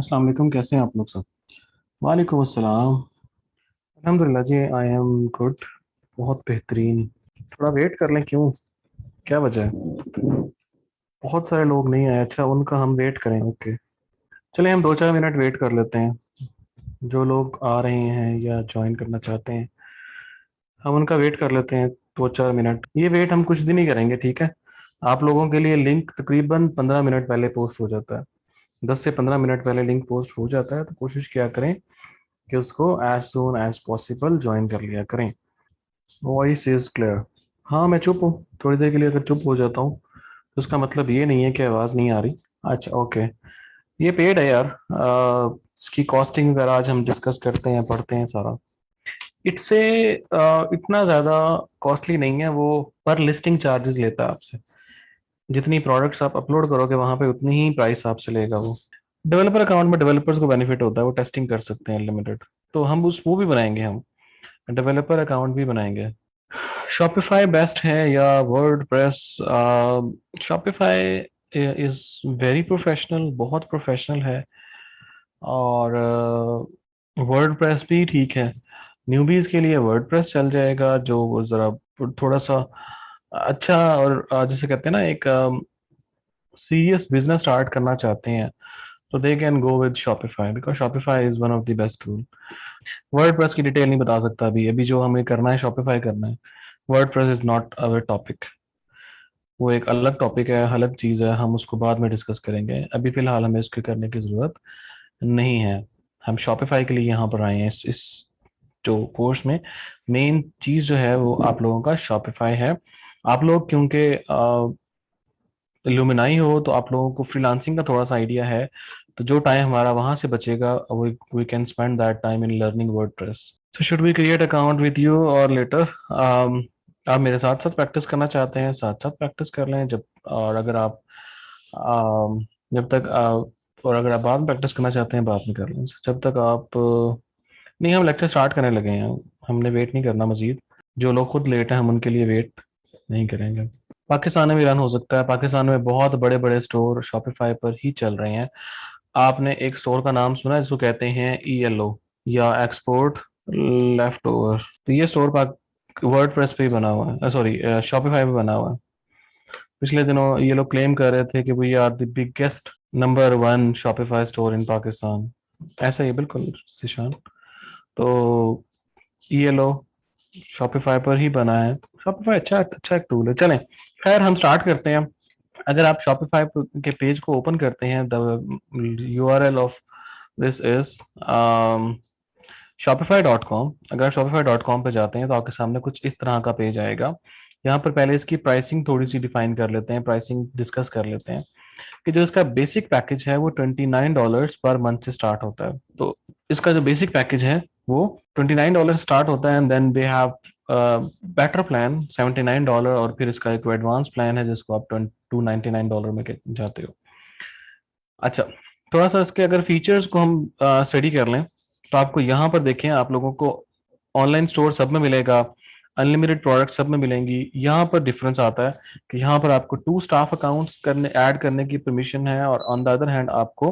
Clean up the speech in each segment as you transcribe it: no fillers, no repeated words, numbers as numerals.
अस्सलाम वालेकुम, कैसे हैं आप लोग सब। वालेकुम अस्सलाम। अल्हम्दुलिल्लाह जी, आई एम गुड। बहुत बेहतरीन। थोड़ा वेट कर लें, क्यों? क्या वजह है? बहुत सारे लोग नहीं आए। अच्छा, उनका हम वेट करें, ओके। चलिए हम 2-4 मिनट वेट कर लेते हैं। जो लोग आ रहे हैं या ज्वाइन करना चाहते हैं, हम उनका वेट कर लेते हैं 2-4 मिनट। ये वेट हम कुछ दिन ही करेंगे, ठीक है। आप लोगों के लिए लिंक तकरीबन 15 मिनट पहले पोस्ट हो जाता है। 10 से 15 मिनट पहले लिंक पोस्ट हो जाता है, तो कोशिश किया करें कि उसको as soon as possible join कर लिया करें। Voice is clear. हाँ, मैं चुप हूँ। थोड़ी देर के लिए अगर चुप हो जाता हूँ तो उसका मतलब ये नहीं है कि आवाज़ नहीं आ रही। अच्छा, ओके। ये पेड है यार। इसकी कॉस्टिंग वगैरह आज हम डिस्कस करते हैं, पढ़ते हैं सारा। इससे इतना ज़्यादा कॉस्टली नहीं है वो। पर लिस्टिंग चार्जेस लेता है आपसे। जितनी प्रोडक्ट्स आप अपलोड करोगे वहां पे उतनी ही प्राइस आपसे लेगा वो। डेवलपर अकाउंट में डेवलपर्स को बेनिफिट होता है, वो टेस्टिंग कर सकते हैं लिमिटेड। तो हम उस वो भी बनाएंगे, हम डेवलपर अकाउंट भी बनाएंगे। शॉपिफाई बेस्ट है या word press? Shopify is very professional, बहुत प्रोफेशनल है। और वर्ड प्रेस भी ठीक है। न्यूबीज के लिए वर्ड प्रेस चल जाएगा, जो वो जरा थोड़ा सा अच्छा, और जैसे कहते हैं ना, एक सीरियस बिजनेस स्टार्ट करना चाहते हैं तो they can go with Shopify, because Shopify is one of the best tool. Word press की डिटेल नहीं बता सकता अभी। अभी जो हमें करना है शॉपिफाई करना है। Word press is not our topic. वो एक अलग टॉपिक है, अलग चीज़ है, हम उसको बाद में डिस्कस करेंगे। अभी फिलहाल हमें इसके करने की ज़रूरत नहीं है। हम शॉपिफाई के लिए यहाँ पर आए हैं। इस जो कोर्स में मेन चीज़ जो है वो आप लोगों का शॉपिफाई है। आप लोग क्योंकि लुमिनाई हो तो आप लोगों को फ्रीलांसिंग का थोड़ा सा आइडिया है। तो जो टाइम हमारा वहां से बचेगा we can spend that time in learning WordPress. So should we create account with you or later? आप मेरे साथ साथ प्रैक्टिस करना चाहते हैं, साथ साथ प्रैक्टिस कर लें। जब और अगर आप जब तक और अगर आप बाद में प्रैक्टिस करना चाहते हैं, बाद में कर लें। जब तक आप नहीं, हम लेक्चर स्टार्ट करने लगे हैं। हमने वेट नहीं करना मजीद। जो लोग खुद लेट हैं हम उनके लिए वेट नहीं करेंगे। पाकिस्तान में भी रन हो सकता है। पाकिस्तान में बहुत बड़े बड़े स्टोर शॉपिफाई पर ही चल रहे हैं। आपने एक स्टोर का नाम सुना है जिसको कहते हैं ELO या एक्सपोर्ट लेफ्ट ओवर? तो ये स्टोर वर्ड प्रेस पे ही बना हुआ है, सॉरी शॉपिफाई पे बना हुआ है। पिछले दिनों ये लोग क्लेम कर रहे थे कि we are the biggest number 1 Shopify store in Pakistan. ऐसा ही बिल्कुल शिशान। तो ELO शॉपिफाई पर ही बना है। शॉपिफाई अच्छा अच्छा एक टूल है। चलें, खैर हम स्टार्ट करते हैं। अगर आप शॉपिफाई के पेज को ओपन करते हैं, the URL of this is shopify.com। अगर आप shopify.com पे जाते हैं तो आपके सामने कुछ इस तरह का पेज आएगा। यहाँ पर पहले इसकी प्राइसिंग थोड़ी सी डिफाइन कर लेते हैं, प्राइसिंग डिस्कस कर लेते हैं कि जो इसका बेसिक पैकेज है वो $29 पर मंथ से स्टार्ट होता है। तो इसका जो बेसिक पैकेज है वो $29 स्टार्ट होता है, and then they have better plan $79। और फिर इसका एक एडवांस प्लान है जिसको आप $299 में जाते हो। अच्छा, थोड़ा सा इसके अगर फीचर्स को हम स्टडी कर लें तो आपको यहाँ पर देखें, आप लोगों को ऑनलाइन स्टोर सब में मिलेगा, अनलिमिटेड प्रोडक्ट सब में मिलेंगी। यहाँ पर डिफरेंस आता है कि यहाँ पर आपको 2 स्टाफ अकाउंट्स करने ऐड करने की परमिशन है, और ऑन द अदर हैंड आपको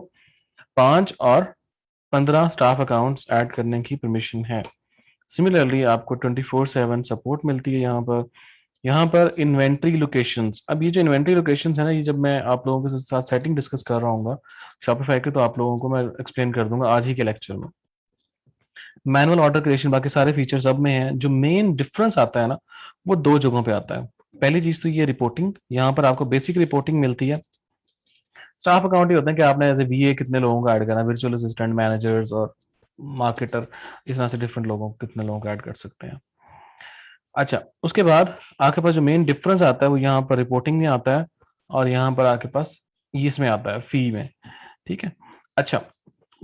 5 और 15 स्टाफ अकाउंट्स ऐड करने की परमिशन है। सिमिलरली आपको 24/7 सपोर्ट मिलती है यहाँ पर। यहाँ पर इन्वेंट्री लोकेशंस, अब ये जो इन्वेंट्री लोकेशंस है ना, ये जब मैं आप लोगों के साथ सेटिंग डिस्कस कर रहा हूँ शॉपिफाई के, तो आप लोगों को मैं एक्सप्लेन कर दूंगा आज ही के लेक्चर में। मैनुअल ऑर्डर क्रिएशन, बाकी सारे फीचर्स सब में हैं। जो मेन डिफरेंस आता है ना, वो 2 जगहों पे आता है। पहली चीज तो ये रिपोर्टिंग, यहाँ पर आपको बेसिक रिपोर्टिंग मिलती है। स्टाफ अकाउंट ही होते हैं कि आपने एज ए VA कितने लोगों को ऐड करना है, वर्चुअल असिस्टेंट, मैनेजर्स और मार्केटर, इस तरह से डिफरेंट लोगों को कितने लोगों को ऐड कर सकते हैं। अच्छा, उसके बाद आपके पास जो मेन डिफरेंस आता है वो यहाँ पर रिपोर्टिंग में आता है, और यहाँ पर आपके पास ये इसमें आता है फी में। ठीक है। अच्छा,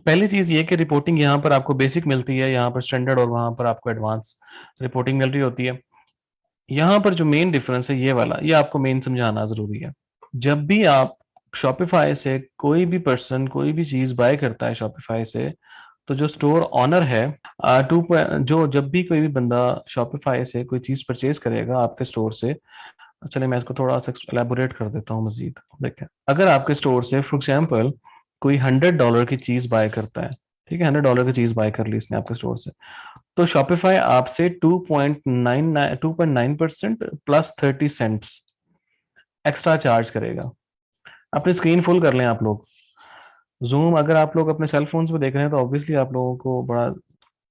पहली चीज ये कि रिपोर्टिंग यहाँ पर आपको बेसिक मिलती है, यहाँ पर स्टैंडर्ड, और वहां पर आपको एडवांस रिपोर्टिंग मिल रही होती है। यहाँ पर जो मेन डिफरेंस है ये वाला, ये आपको मेन समझाना जरूरी है। जब भी आप शॉपिफाई से कोई भी पर्सन कोई भी चीज बाय करता है शॉपिफाई से, तो जो स्टोर ऑनर है, जो जब भी कोई भी बंदा शॉपिफाई से कोई चीज परचेज करेगा आपके स्टोर से। चलिए मैं इसको थोड़ा सा एलेबोरेट कर देता हूँ मजीद। देखें, अगर आपके स्टोर से फॉर एग्जांपल कोई $100 की चीज बाय करता है, ठीक है, $100 की चीज बाय कर ली इसने आपके स्टोर से, तो शॉपिफाई आपसे 2.9% प्लस 30 सेंट्स एक्स्ट्रा चार्ज करेगा। अपनी स्क्रीन फुल कर लें आप लोग। जूम अगर आप लोग अपने सेल फोन्स पे देख रहे हैं तो ऑब्वियसली आप लोगों को बड़ा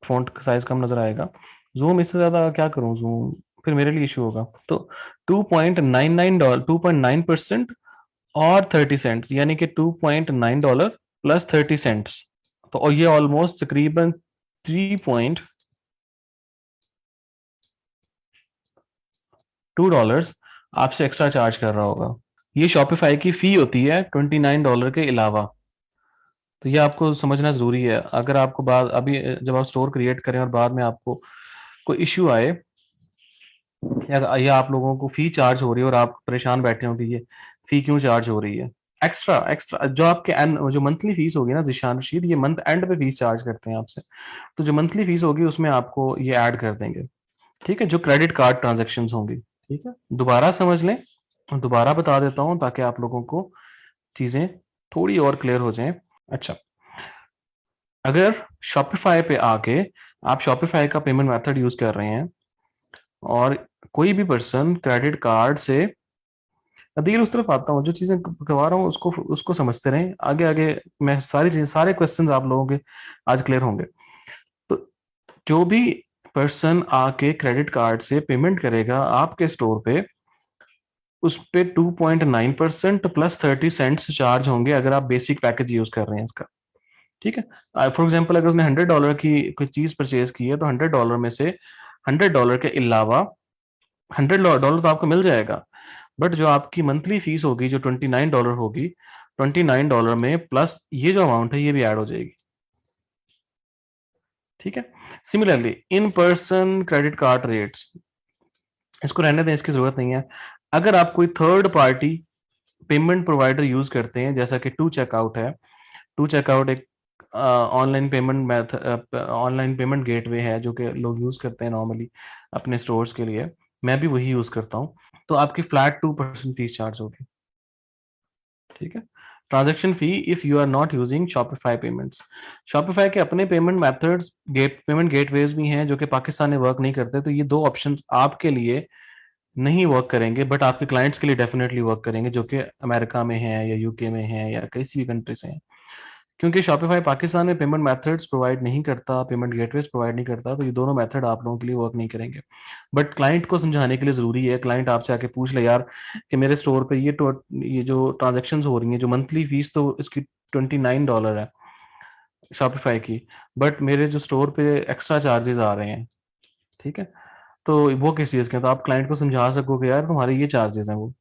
फॉन्ट साइज कम नजर आएगा। जूम इससे ज्यादा क्या करूं, जूम फिर मेरे लिए इशू होगा। तो 2.99% और 30 सेंट्स, यानी कि $2.9 प्लस 30 सेंट्स, तो और ये ऑलमोस्ट तकरीबन 3.2 डॉलर्स आपसे एक्स्ट्रा चार्ज कर रहा होगा। ये शॉपिफाई की फी होती है $29 के अलावा। तो ये आपको समझना जरूरी है। अगर आपको बाद अभी जब आप स्टोर क्रिएट करें और बाद में आपको कोई इश्यू आए, या आप लोगों को फी चार्ज हो रही है और आप परेशान बैठे हो कि ये फी क्यों चार्ज हो रही है, एक्स्ट्रा एक्स्ट्रा जो आपके जो मंथली फीस होगी ना जिशान रशीद, ये मंथ एंड पे फीस चार्ज करते हैं आपसे, तो जो मंथली फीस होगी उसमें आपको ये ऐड कर देंगे, ठीक है, जो क्रेडिट कार्ड ट्रांजेक्शन होंगी। ठीक है, दोबारा समझ लें, दोबारा बता देता हूँ ताकि आप लोगों को चीजें थोड़ी और क्लियर हो जाएं। अच्छा, अगर शॉपिफाई पे आके आप शॉपिफाई का पेमेंट मेथड यूज कर रहे हैं और कोई भी पर्सन क्रेडिट कार्ड से, अदील उस तरफ आता हूँ, जो चीजें करवा रहा हूँ उसको उसको समझते रहें, आगे आगे मैं सारी चीजें सारे क्वेश्चंस आप लोगों के आज क्लियर होंगे। तो जो भी पर्सन आके क्रेडिट कार्ड से पेमेंट करेगा आपके स्टोर पे, उस पे 2.9% प्लस 30 सेंट्स चार्ज होंगे अगर आप बेसिक पैकेज यूज कर रहे हैं इसका। ठीक है, फॉर एग्जाम्पल अगर उसने $100 की कोई चीज परचेज की है तो $100 में से $100 के अलावा $100 तो आपको मिल जाएगा, बट जो आपकी मंथली फीस होगी जो $29 होगी, $29 में प्लस ये जो अमाउंट है ये भी ऐड हो जाएगी। ठीक है, similarly in person credit card rates, इसको रहने दें, इसकी जरूरत नहीं है। अगर आप कोई third party payment provider use करते हैं जैसा कि टू चेकआउट है, टू चेकआउट एक online payment method, online payment gateway है जो कि लोग यूज करते हैं नॉर्मली अपने स्टोर्स के लिए, मैं भी वही यूज करता हूँ, तो आपकी फ्लैट 2% फीस चार्ज होगी। ठीक है, transaction fee if you are not using Shopify payments. Shopify के अपने पेमेंट मेथड्स पेमेंट गेटवेज भी हैं जो कि पाकिस्तान में वर्क नहीं करते, तो ये दो ऑप्शंस आपके लिए नहीं वर्क करेंगे, बट आपके क्लाइंट्स के लिए डेफिनेटली वर्क करेंगे जो कि अमेरिका में है या यूके में है या किसी भी कंट्री से हैं। क्योंकि शॉपिफाई पाकिस्तान में पेमेंट मेथड्स प्रोवाइड नहीं करता, पेमेंट गेटवेज प्रोवाइड नहीं करता, तो ये दोनों मेथड आप लोगों के लिए वर्क नहीं करेंगे। बट क्लाइंट को समझाने के लिए जरूरी है, क्लाइंट आपसे आके पूछ ले यार कि मेरे स्टोर पे ये जो ट्रांजेक्शन हो रही हैं, जो मंथली फीस तो इसकी $29 है शॉपिफाई की, बट मेरे जो स्टोर पे एक्स्ट्रा चार्जेस आ रहे हैं, ठीक है, तो वो किस चीज़ के हैं? तो आप क्लाइंट को समझा सको कि यार तुम्हारे ये चार्जेस हैं वो।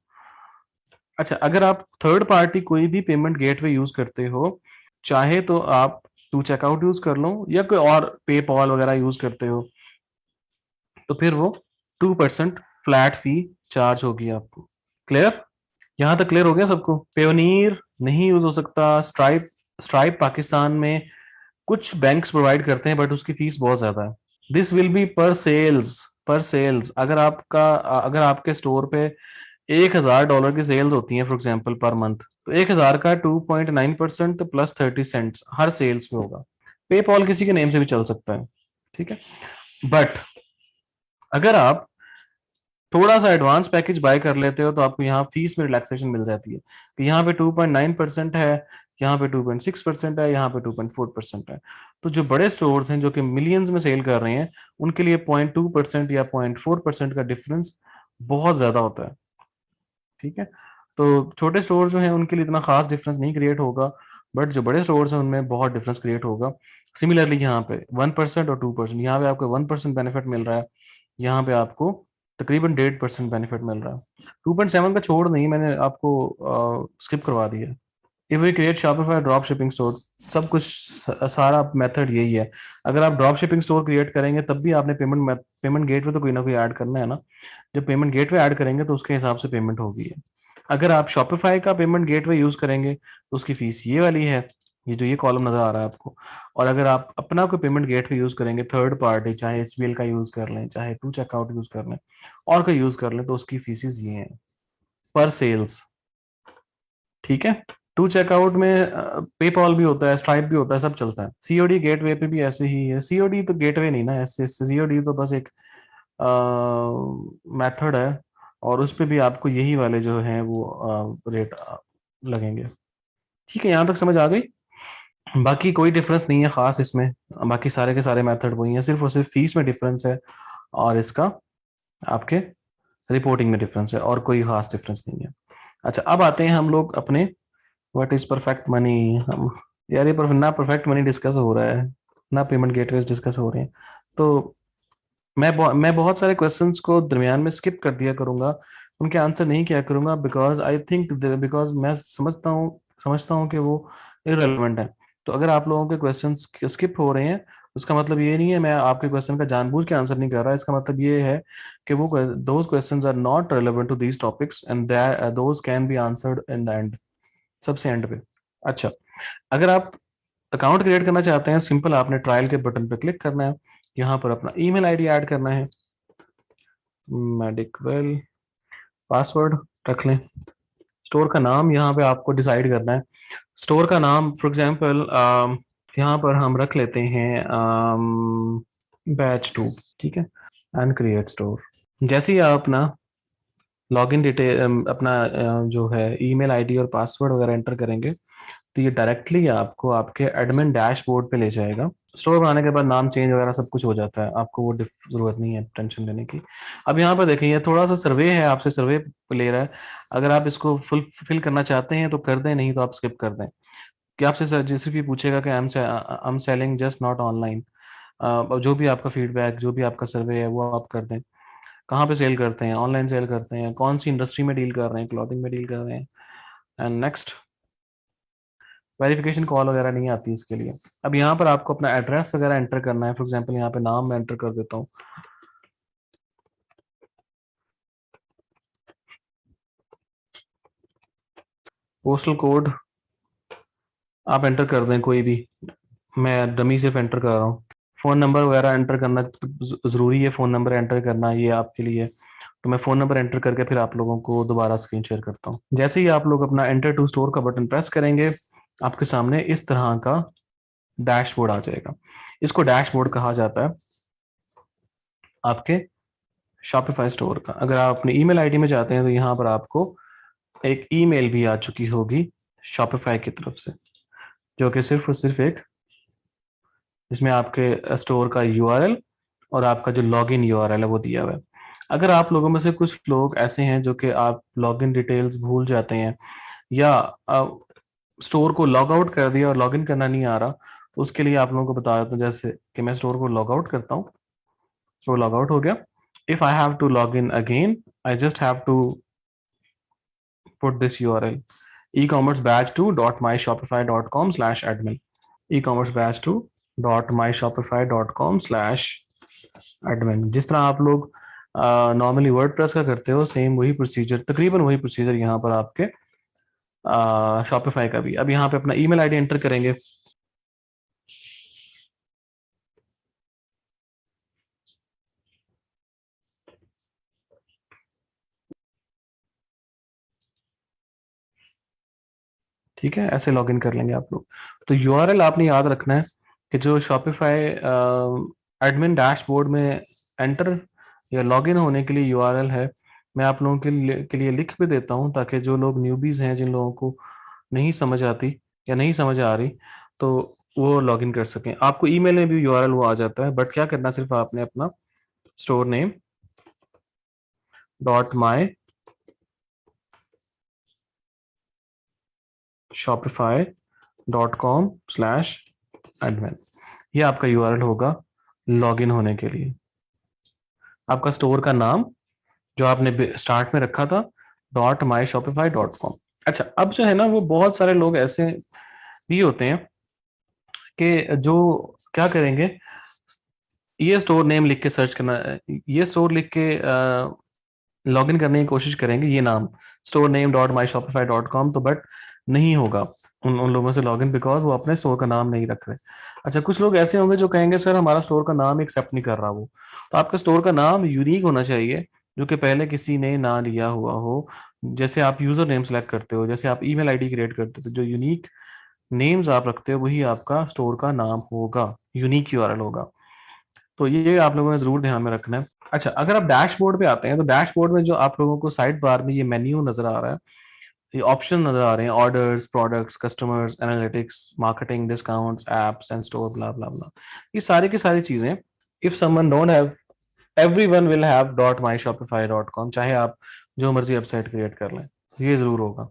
अच्छा, अगर आप थर्ड पार्टी कोई भी पेमेंट गेटवे यूज करते हो, चाहे तो आप टू चेकआउट यूज कर लो या कोई और पेपॉल वगैरह यूज करते हो, तो फिर वो 2% फ्लैट फी चार्ज होगी आपको। क्लियर? यहां तक क्लियर हो गया सबको? पेयोनीर नहीं यूज हो सकता, स्ट्राइप, स्ट्राइप पाकिस्तान में कुछ बैंक्स प्रोवाइड करते हैं बट उसकी फीस बहुत ज्यादा है। दिस विल बी पर सेल्स, पर सेल्स। अगर आपके स्टोर पे $1,000 की सेल्स होती हैं फॉर एग्जाम्पल पर मंथ, तो 1,000 का 2.9% प्लस 30 सेंट्स हर सेल्स पे होगा। पेपॉल किसी के नेम से भी चल सकता है, ठीक है, बट अगर आप थोड़ा सा एडवांस पैकेज बाय कर लेते हो तो आपको यहाँ फीस में रिलैक्सेशन मिल जाती है कि यहाँ पे 2.9% है, यहाँ पे 2.6% है, यहाँ पे 2.4% है। तो जो बड़े स्टोर्स हैं जो कि मिलियंस में सेल कर रहे हैं, उनके लिए 0.2% या 0.4% का डिफरेंस बहुत ज्यादा होता है। ठीक है, तो छोटे स्टोर जो हैं उनके लिए इतना खास डिफरेंस नहीं क्रिएट होगा, बट जो बड़े स्टोर्स हैं उनमें बहुत डिफरेंस क्रिएट होगा। सिमिलरली यहाँ पे 1% और 2%, यहाँ पे आपको 1% बेनिफिट मिल रहा है, यहाँ पे आपको तकरीबन 1.5% बेनिफिट मिल रहा है। 2.7 का छोड़ नहीं, मैंने आपको स्किप करवा दिया। If we create Shopify drop shipping store, सब कुछ सारा मेथड यही है। अगर आप ड्रॉप शिपिंग स्टोर क्रिएट करेंगे तब भी आपने पेमेंट गेटवे तो कोई ना कोई ऐड करना है ना। जब पेमेंट गेटवे ऐड करेंगे तो उसके हिसाब से पेमेंट होगी है। अगर आप शॉपिफाई का पेमेंट गेटवे यूज करेंगे तो उसकी फीस ये वाली है, ये जो ये कॉलम नजर आ रहा है आपको। और अगर आप अपना कोई पेमेंट गेटवे यूज करेंगे थर्ड पार्टी, चाहे एचबीएल का यूज कर लें, चाहे टू चेकआउट यूज कर लें, और कोई यूज कर लें, तो उसकी फीसेस ये हैं पर सेल्स। ठीक है, टू चेकआउट में पेपॉल भी होता है, स्ट्राइप भी होता है, सब चलता है। सीओडी गेटवे पे भी ऐसे ही है। सीओडी तो गेटवे नहीं ना, ऐसे सीओडी तो बस एक मेथड है, और उस पे भी आपको यही वाले जो हैं वो रेट लगेंगे। ठीक है, यहाँ तक समझ आ गई। बाकी कोई डिफरेंस नहीं है खास इसमें, बाकी सारे के सारे मेथड वही हैं, सिर्फ और सिर्फ फीस में डिफरेंस है और इसका आपके रिपोर्टिंग में डिफरेंस है, और कोई खास डिफरेंस नहीं है। अच्छा, अब आते हैं हम लोग अपने व्हाट इज परफेक्ट मनी। हम यार ये ना परफेक्ट मनी डिस्कस हो रहा है, ना पेमेंट गेटवेज डिस्कस हो रहे हैं, तो मैं बहुत सारे क्वेश्चंस को दरमियान में स्किप कर दिया करूंगा, उनके आंसर नहीं किया करूंगा, बिकॉज आई थिंक, बिकॉज मैं समझता हूँ कि वो इररेलेवेंट है। तो अगर आप लोगों के क्वेश्चंस स्किप हो रहे हैं, उसका मतलब ये नहीं है मैं आपके क्वेश्चन का जानबूझ के आंसर नहीं कर रहा, इसका मतलब ये है कि वो those questions are not relevant to these topics and those can be answered in the end, सबसे एंड पे। अच्छा, अगर आप अकाउंट क्रिएट करना चाहते हैं, सिंपल आपने ट्रायल के बटन पे क्लिक करना है, यहाँ पर अपना ईमेल आईडी ऐड करना है, मेडिकवेल, पासवर्ड रख लें, स्टोर का नाम यहाँ पे आपको डिसाइड करना है। स्टोर का नाम फॉर एग्जांपल यहाँ पर हम रख लेते हैं बैच 2, ठीक है, एंड क्रिएट स्टोर। जैसे ही आप अपना लॉगिन डिटेल अपना जो है ईमेल आईडी और पासवर्ड वगैरह एंटर करेंगे, तो ये डायरेक्टली आपको आपके एडमिन डैशबोर्ड पे ले जाएगा। स्टोर बनाने के बाद नाम चेंज वगैरह सब कुछ हो जाता है, आपको वो जरूरत नहीं है टेंशन लेने की। अब यहाँ पर देखिए, ये थोड़ा सा सर्वे है, आपसे सर्वे ले रहा है, अगर आप इसको फुल फिल करना चाहते हैं तो कर दें, नहीं तो आप स्किप कर दें। कि आपसे सिर्फ ये पूछेगा कि I am selling just not online. जो भी आपका फीडबैक, जो भी आपका सर्वे है वो आप कर दें। कहाँ पे सेल करते हैं, ऑनलाइन सेल करते हैं, कौन सी इंडस्ट्री में डील कर रहे हैं, क्लॉथिंग में डील कर रहे हैं, एंड नेक्स्ट। वेरिफिकेशन कॉल वगैरह नहीं आती इसके लिए। अब यहाँ पर आपको अपना एड्रेस वगैरह एंटर करना है, फॉर एग्जांपल यहाँ पे नाम मैं एंटर कर देता हूँ, पोस्टल कोड आप एंटर कर दें कोई भी, मैं डमी सिर्फ एंटर कर रहा हूँ। फ़ोन नंबर वगैरह एंटर करना ज़रूरी है, फ़ोन नंबर एंटर करना ये आपके लिए, तो मैं फ़ोन नंबर एंटर करके फिर आप लोगों को दोबारा स्क्रीन शेयर करता हूँ। जैसे ही आप लोग अपना एंटर टू स्टोर का बटन प्रेस करेंगे, आपके सामने इस तरह का डैशबोर्ड आ जाएगा। इसको डैशबोर्ड कहा जाता है आपके शॉपिफाई स्टोर का। अगर आप अपनी ईमेल आईडी में जाते हैं तो यहाँ पर आपको एक ईमेल भी आ चुकी होगी शॉपिफाई की तरफ से, जो कि सिर्फ और सिर्फ एक, इसमें आपके स्टोर का यूआरएल और आपका जो लॉगिन यूआरएल है वो दिया हुआ है। अगर आप लोगों में से कुछ लोग ऐसे हैं जो कि आप लॉगिन डिटेल्स भूल जाते हैं, या स्टोर को लॉग आउट कर दिया और लॉगिन करना नहीं आ रहा, तो उसके लिए आप लोगों को बता देता हूँ। जैसे कि मैं स्टोर को लॉग आउट करता हूँ, स्टोर लॉग आउट हो गया। If I have to log in again, I just have to put this URL, ecommercebatch2.myshopify.com/admin, ecommercebatch2.myshopify.com/admin। जिस तरह आप लोग नॉर्मली वर्डप्रेस का करते हो, सेम वही प्रोसीजर, तकरीबन वही प्रोसीजर यहाँ पर आपके शॉपिफाई का भी। अब यहाँ पे अपना ईमेल आईडी एंटर करेंगे, ठीक है, ऐसे लॉगिन कर लेंगे आप लोग। तो यूआरएल आपने याद रखना है कि जो शॉपिफाई एडमिन डैशबोर्ड में एंटर या लॉगिन होने के लिए यूआरएल है, मैं आप लोगों के लिए लिख भी देता हूँ, ताकि जो लोग न्यूबीज हैं, जिन लोगों को नहीं समझ आती या नहीं समझ आ रही, तो वो लॉगिन कर सकें। आपको ईमेल में भी यूआरएल वो आ जाता है, बट क्या करना, सिर्फ आपने अपना स्टोर नेम डॉट माई shopify.com/admin, ये आपका यूआरएल होगा लॉगिन होने के लिए। आपका स्टोर का नाम जो आपने स्टार्ट में रखा था, .myshopify.com। अच्छा, अब जो है ना, वो बहुत सारे लोग ऐसे भी होते हैं कि जो क्या करेंगे, ये स्टोर नेम लिख के सर्च करना, ये स्टोर लिख के लॉगिन करने की कोशिश करेंगे, ये नाम स्टोर नेम .myshopify.com, तो बट नहीं होगा उन लोगों से लॉगिन, बिकॉज वो अपने स्टोर का नाम नहीं रख रहे। अच्छा, कुछ लोग ऐसे होंगे जो कहेंगे सर हमारा स्टोर का नाम एक्सेप्ट नहीं कर रहा वो, तो आपका स्टोर का नाम यूनिक होना चाहिए, जो कि पहले किसी ने ना लिया हुआ हो, जैसे आप यूजर नेम सेलेक्ट करते हो, जैसे आप ईमेल आईडी क्रिएट करते हो, तो जो यूनिक नेम्स आप रखते हो वही आपका स्टोर का नाम होगा, यूनिक यूआरएल होगा। तो ये आप लोगों ने जरूर ध्यान में रखना है। अच्छा, अगर आप डैशबोर्ड पे आते हैं तो डैशबोर्ड में जो आप लोगों को साइड बार में ये मेन्यू नजर आ रहा है, ये ऑप्शन नजर आ रहे हैं, orders, products, customers, analytics, marketing, discounts, apps and store, blah blah blah. ये सारी की सारी चीजें, if someone don't have, everyone will have dot my Shopify dot com, चाहे आप जो मर्जी वेबसाइट क्रिएट कर लें, ये जरूर होगा।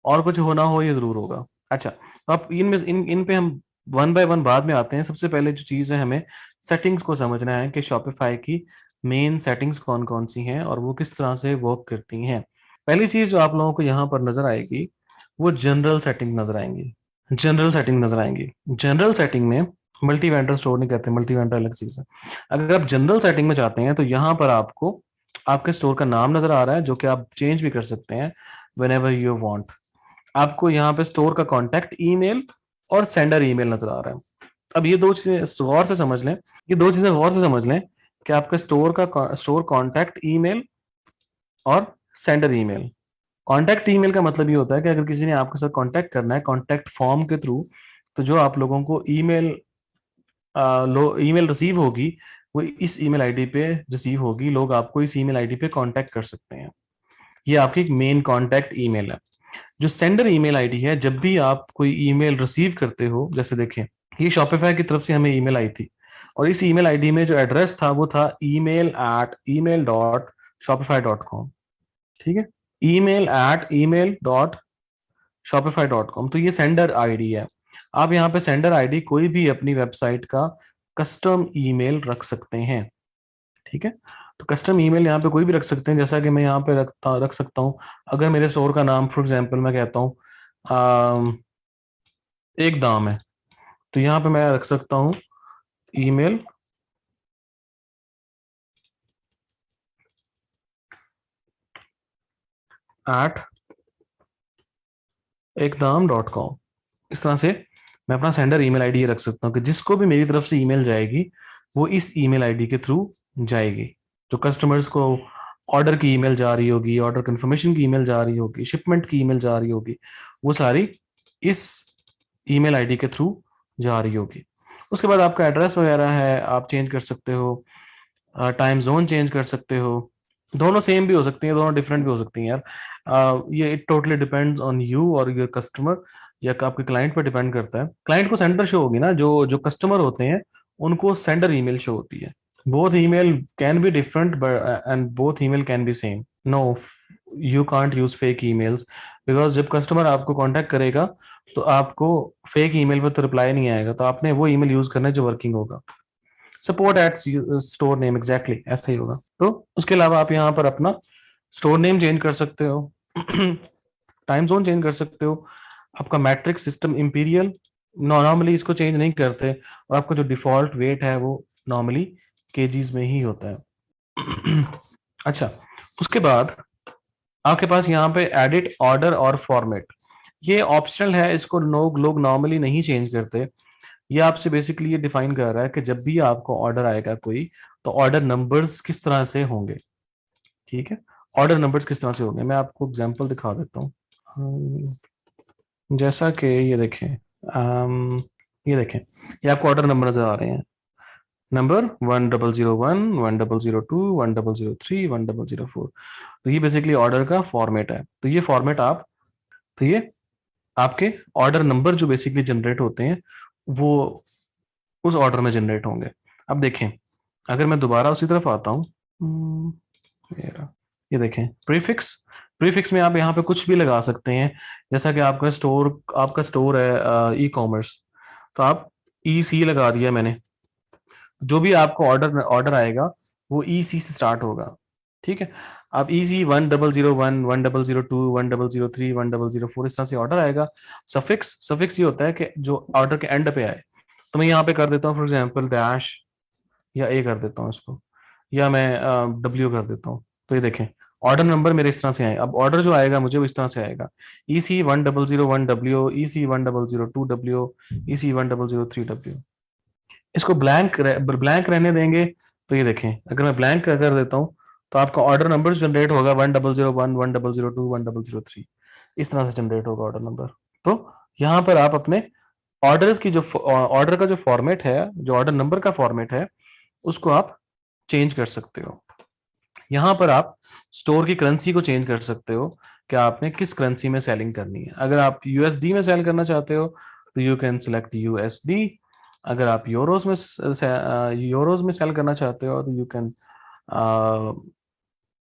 और कुछ होना हो ये जरूर होगा। अच्छा, तो अब इनमें इन पे हम वन बाय वन बाद में आते हैं। सबसे पहले जो चीज है, हमें सेटिंग्स को समझना है कि शॉपिफाई की मेन सेटिंग्स कौन कौन सी हैं और वो किस तरह से वर्क करती हैं। पहली चीज जो आप लोगों को यहाँ पर नजर आएगी वो जनरल सेटिंग नजर आएंगी। जनरल सेटिंग नजर आएंगी। जनरल सेटिंग में मल्टी वेंडर स्टोर नहीं कहते, मल्टी वेंडर अलग चीज है। अगर आप जनरल सेटिंग में जाते हैं तो यहाँ पर आपको आपके स्टोर का नाम नजर आ रहा है, जो कि आप चेंज भी कर सकते हैं वेन एवर यू वॉन्ट। आपको यहाँ पे स्टोर का कॉन्टैक्ट ईमेल और सेंडर ईमेल नजर आ रहा है। अब ये दो चीजें गौर से समझ लें, ये दो चीजें गौर से समझ लें कि आपका स्टोर कॉन्टैक्ट ईमेल और सेंडर ईमेल। कॉन्टैक्ट ईमेल का मतलब ये होता है कि अगर किसी ने आपके साथ कॉन्टैक्ट करना है कॉन्टैक्ट फॉर्म के थ्रू, तो जो आप लोगों को ईमेल रिसीव होगी वो इस ईमेल आईडी पे रिसीव होगी। लोग आपको इस ईमेल आईडी पे कांटेक्ट कर सकते हैं। ये आपकी मेन कांटेक्ट ईमेल है। जो सेंडर ईमेल आईडी है, जब भी आप कोई ईमेल रिसीव करते हो, जैसे देखें ये शॉपिफाई की तरफ से हमें ईमेल आई थी और इस ईमेल आईडी में जो एड्रेस था वो था email@email.shopify.com। ठीक है, email@email.shopify.com। तो ये सेंडर आईडी है। आप यहाँ पे सेंडर आईडी कोई भी अपनी वेबसाइट का कस्टम ईमेल रख सकते हैं। ठीक है, तो कस्टम ईमेल यहाँ पे कोई भी रख सकते हैं, जैसा कि मैं यहाँ पे रख सकता हूँ। अगर मेरे स्टोर का नाम फॉर एग्जांपल मैं कहता हूँ एक दाम है, तो यहाँ पे मैं रख सकता हूँ ईमेल एट ekdam.com। इस तरह से मैं अपना सेंडर ईमेल आईडी रख सकता हूँ कि जिसको भी मेरी तरफ से ईमेल जाएगी वो इस ईमेल आईडी के थ्रू जाएगी। जो कस्टमर्स को ऑर्डर की ईमेल जा रही होगी, ऑर्डर कंफर्मेशन की ईमेल जा रही होगी, शिपमेंट की ईमेल जा रही होगी, वो सारी इस ईमेल आईडी के थ्रू जा रही होगी। उसके बाद आपका एड्रेस वगैरह है, आप चेंज कर सकते हो, टाइम जोन चेंज कर सकते हो। दोनों सेम भी हो सकती हैं, दोनों डिफरेंट भी हो सकती हैं यार। ये it totally depends on you और योर कस्टमर, या आपके क्लाइंट पर डिपेंड करता है। क्लाइंट को सेंडर शो होगी ना, जो जो कस्टमर होते हैं उनको सेंडर ईमेल शो होती है। Both email can be different and both email can be same. No, you can't use fake emails, because जब कस्टमर आपको कांटेक्ट करेगा तो आपको फेक ईमेल पर तो रिप्लाई नहीं आएगा, तो आपने वो ईमेल यूज करना है जो वर्किंग होगा। Support at store name, exactly ऐसा ही होगा। तो उसके अलावा आप यहाँ पर अपना स्टोर नेम चेंज कर सकते हो, टाइम जोन चेंज कर सकते हो। आपका मैट्रिक सिस्टम इंपीरियल, नॉर्मली इसको चेंज नहीं करते, और आपका जो डिफॉल्ट वेट है वो नॉर्मली केजीज में ही होता है। अच्छा, उसके बाद आपके पास यहाँ पे एडिट ऑर्डर और फॉर्मेट, ये ऑप्शनल है, इसको लोग नॉर्मली नहीं चेंज करते। ये आपसे बेसिकली ये डिफाइन कर रहा है कि जब भी आपको ऑर्डर आएगा कोई, तो ऑर्डर नंबर्स किस तरह से होंगे। ठीक है, ऑर्डर नंबर्स किस तरह से होंगे, मैं आपको एग्जांपल दिखा देता हूँ। जैसा कि ये देखें, ये देखें, ये आपको ऑर्डर नंबर नजर आ रहे हैं। नंबर 1001, 1002, 1003, 1004। तो ये बेसिकली ऑर्डर का फॉर्मेट है। तो ये फॉर्मेट आप, तो ये आपके ऑर्डर नंबर जो बेसिकली जनरेट होते हैं वो उस ऑर्डर में जनरेट होंगे। अब देखें, अगर मैं दोबारा उसी तरफ आता हूँ, ये देखें प्रीफिक्स। प्रीफिक्स में आप यहाँ पे कुछ भी लगा सकते हैं, जैसा कि आपका स्टोर है ई कॉमर्स, तो आप ई सी लगा दिया मैंने। जो भी आपको ऑर्डर ऑर्डर आएगा वो ई सी से स्टार्ट होगा। ठीक है, आप ई सी 1001, 1002, 1003, 1004 इस तरह से ऑर्डर आएगा। सफिक्स, सफिक्स ये होता है कि जो ऑर्डर के एंड पे आए। तो मैं यहाँ पे कर देता हूँ फॉर एग्जाम्पल डैश, या ए कर देता हूँ इसको, या मैं डब्ल्यू कर देता हूँ। तो ये देखें, ऑर्डर नंबर मेरे इस तरह से आए। अब ऑर्डर जो आएगा मुझे वो इस तरह से आएगा, ई सी 1001 डब्ल्यू, ई सी 1002 डब्ल्यू, ई सी 1003 डब्ल्यू। इसको ब्लैंक रहने देंगे। तो ये देखें, अगर मैं ब्लैंक कर देता हूँ तो आपका ऑर्डर नंबर जनरेट होगा 1001, 1002, 1003, इस तरह से जनरेट होगा ऑर्डर नंबर। तो यहाँ पर आप अपने ऑर्डर की जो ऑर्डर का जो फॉर्मेट है, जो ऑर्डर नंबर का फॉर्मेट है, उसको आप चेंज कर सकते हो। यहाँ पर आप स्टोर की करेंसी को चेंज कर सकते हो कि आपने किस करेंसी में सेलिंग करनी है। अगर आप यूएसडी में सेल करना चाहते हो तो यू कैन सेलेक्ट यूएसडी। अगर आप यूरोज में सेल करना चाहते हो तो you can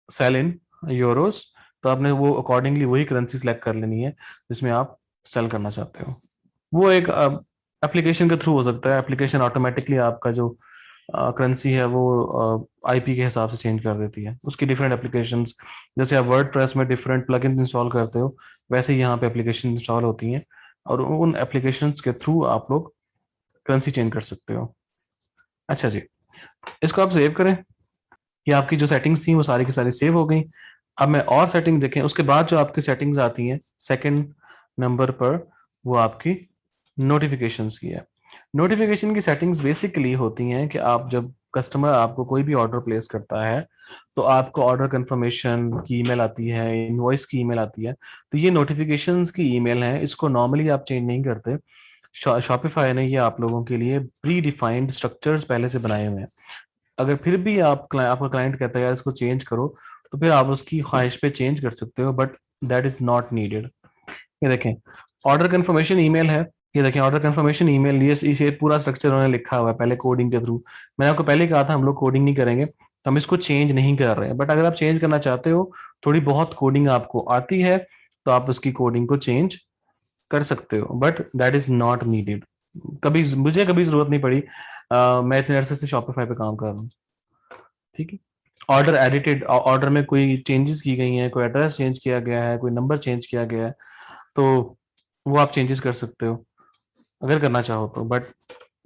sell in euros. तो आपने वो अकॉर्डिंगली वही करेंसी सेलेक्ट कर लेनी है जिसमें आप सेल करना चाहते हो। वो एक एप्लीकेशन के थ्रू हो सकता है। एप्लीकेशन ऑटोमेटिकली आपका जो करेंसी है वो आईपी के हिसाब से चेंज कर देती है। उसकी डिफरेंट एप्लीकेशंस, जैसे आप वर्ड प्रेस में डिफरेंट प्लगइन इंस्टॉल करते हो, वैसे ही यहाँ पे एप्लीकेशन इंस्टॉल होती हैं और उन एप्लीकेशंस के थ्रू आप लोग करेंसी चेंज कर सकते हो। अच्छा जी, इसको आप सेव करें। ये आपकी जो सेटिंग्स थी वो सारी की सारी सेव हो गई। अब मैं और सेटिंग देखें, उसके बाद जो आपकी सेटिंग्स आती हैं सेकंड नंबर पर, वो आपकी नोटिफिकेशंस की है। नोटिफिकेशन की सेटिंग्स बेसिकली होती हैं कि आप जब कस्टमर आपको कोई भी ऑर्डर प्लेस करता है तो आपको ऑर्डर कंफर्मेशन की ईमेल आती है, इनवॉइस की ईमेल आती है। तो ये नोटिफिकेशंस की ईमेल है, इसको नॉर्मली आप चेंज नहीं करते। शॉपिफाई ने ये आप लोगों के लिए प्री डिफाइंड स्ट्रक्चर्स पहले से बनाए हुए हैं। अगर फिर भी आपका क्लाइंट कहता है यार इसको चेंज करो, तो फिर आप उसकी ख्वाहिश पे चेंज कर सकते हो, but that is not needed. ये देखें, ऑर्डर कंफर्मेशन ईमेल है। ये देखें, ऑर्डर कंफर्मेशन ईमेल, ये इसे पूरा स्ट्रक्चर उन्होंने लिखा हुआ है पहले कोडिंग के थ्रू। मैंने आपको पहले कहा था हम लोग कोडिंग नहीं करेंगे, तो हम इसको चेंज नहीं कर रहे हैं। बट अगर आप चेंज करना चाहते हो, थोड़ी बहुत कोडिंग आपको आती है, तो आप उसकी कोडिंग को चेंज कर सकते हो, but that is not needed. कभी मुझे कभी जरूरत नहीं पड़ी। मैं इतने अरसे से शॉपिफाई पे काम कर रहा हूँ। ठीक है। ऑर्डर एडिटेड, ऑर्डर में कोई चेंजेस की गई हैं, कोई एड्रेस चेंज किया गया है, कोई नंबर चेंज किया गया है, तो वो आप चेंजेस कर सकते हो अगर करना चाहो तो। बट